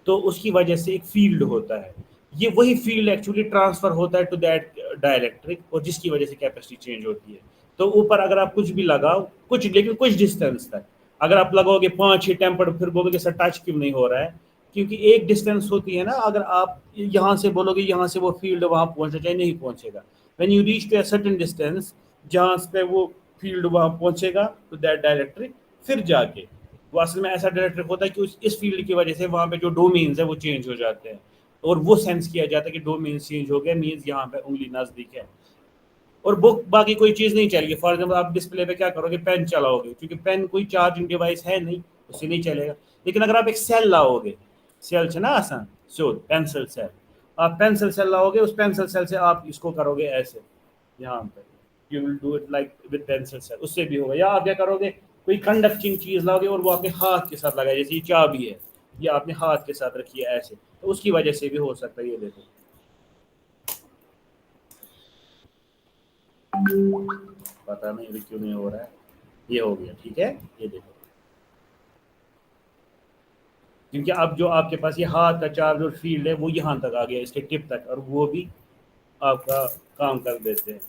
Speaker 1: تو اس کی وجہ سے ایک فیلڈ ہوتا ہے. یہ وہی فیلڈ ایکچولی ٹرانسفر ہوتا ہے ٹو دیٹ ڈائی الیکٹرک، اور جس کی وجہ سے کیپیسٹی چینج ہوتی ہے. تو اوپر اگر آپ کچھ بھی لگاؤ کچھ، لیکن کچھ ڈسٹینس تک اگر آپ لگاؤ گے 5-6 ٹیمپر، پھر بولو گے سر ٹچ کیوں نہیں ہو رہا ہے، کیونکہ ایک ڈسٹینس ہوتی ہے نا. اگر آپ یہاں سے بولو گے یہاں سے وہ فیلڈ وہاں پہنچنا چاہیے، نہیں پہنچے گا. When you reach to a certain distance جہاں پہ وہ فیلڈ وہاں پہنچے گا ٹو دیٹ ڈائی الیکٹرک، پھر جا کے وہ اصل میں ایسا ڈائی الیکٹرک ہوتا ہے کہ اس فیلڈ کی وجہ سے وہاں پہ جو ڈومینز ہیں وہ چینج ہو جاتے ہیں، اور وہ سینس کیا جاتا ہے کہ ڈومینز چینج ہو گیا، مینز یہاں پہ انگلی نزدیک ہے. اور بک باقی کوئی چیز نہیں چلے گی. فار ایگزامپل آپ ڈسپلے پہ کیا کرو گے، پین چلاؤ گے، کیونکہ پین کوئی چارجنگ ڈیوائس ہے نہیں، اس سے نہیں چلے گا. لیکن اگر آپ ایک سیل لاؤ گے، سیل ہے نا آسان سیود پینسل سیل، آپ پینسل سیل لاؤ گے، اس پینسل سیل سے آپ اس کو کرو گے ایسے یہاں پہ، you will do it like with pencil cell, اس سے بھی ہوگا. یا آپ کیا کرو گے، کوئی کنڈکٹنگ چیز لاؤ گے اور وہ اپنے ہاتھ کے ساتھ لگائے، جیسے یہ چابی ہے، یہ آپ نے ہاتھ کے ساتھ رکھی ہے ایسے، تو اس کی وجہ سے بھی ہو سکتا ہے. یہ دیکھو پتہ نہیں ابھی کیوں نہیں ہو رہا ہے، یہ ہو گیا ٹھیک ہے. یہ دیکھو کیونکہ اب جو آپ کے پاس یہ ہاتھ کا چارج اور فیلڈ ہے وہ یہاں تک آ گیا اس کے ٹپ تک، اور وہ بھی آپ کا کام کر دیتے ہیں.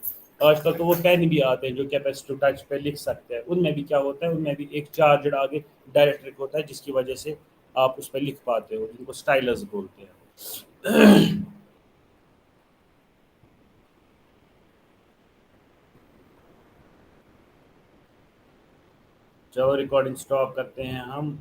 Speaker 1: آج کل تو وہ پین بھی آتے ہیں جو کیپیسٹو ٹچ پہ لکھ سکتے ہیں، ان میں بھی کیا ہوتا ہے، ان میں بھی ایک چارجڈ آگے ڈائریکٹرک ہوتا ہے جس کی وجہ سے آپ اس پہ لکھ پاتے ہو، جن کو سٹائلس بولتے ہیں. چلو ریکارڈنگ سٹاپ کرتے ہیں ہم.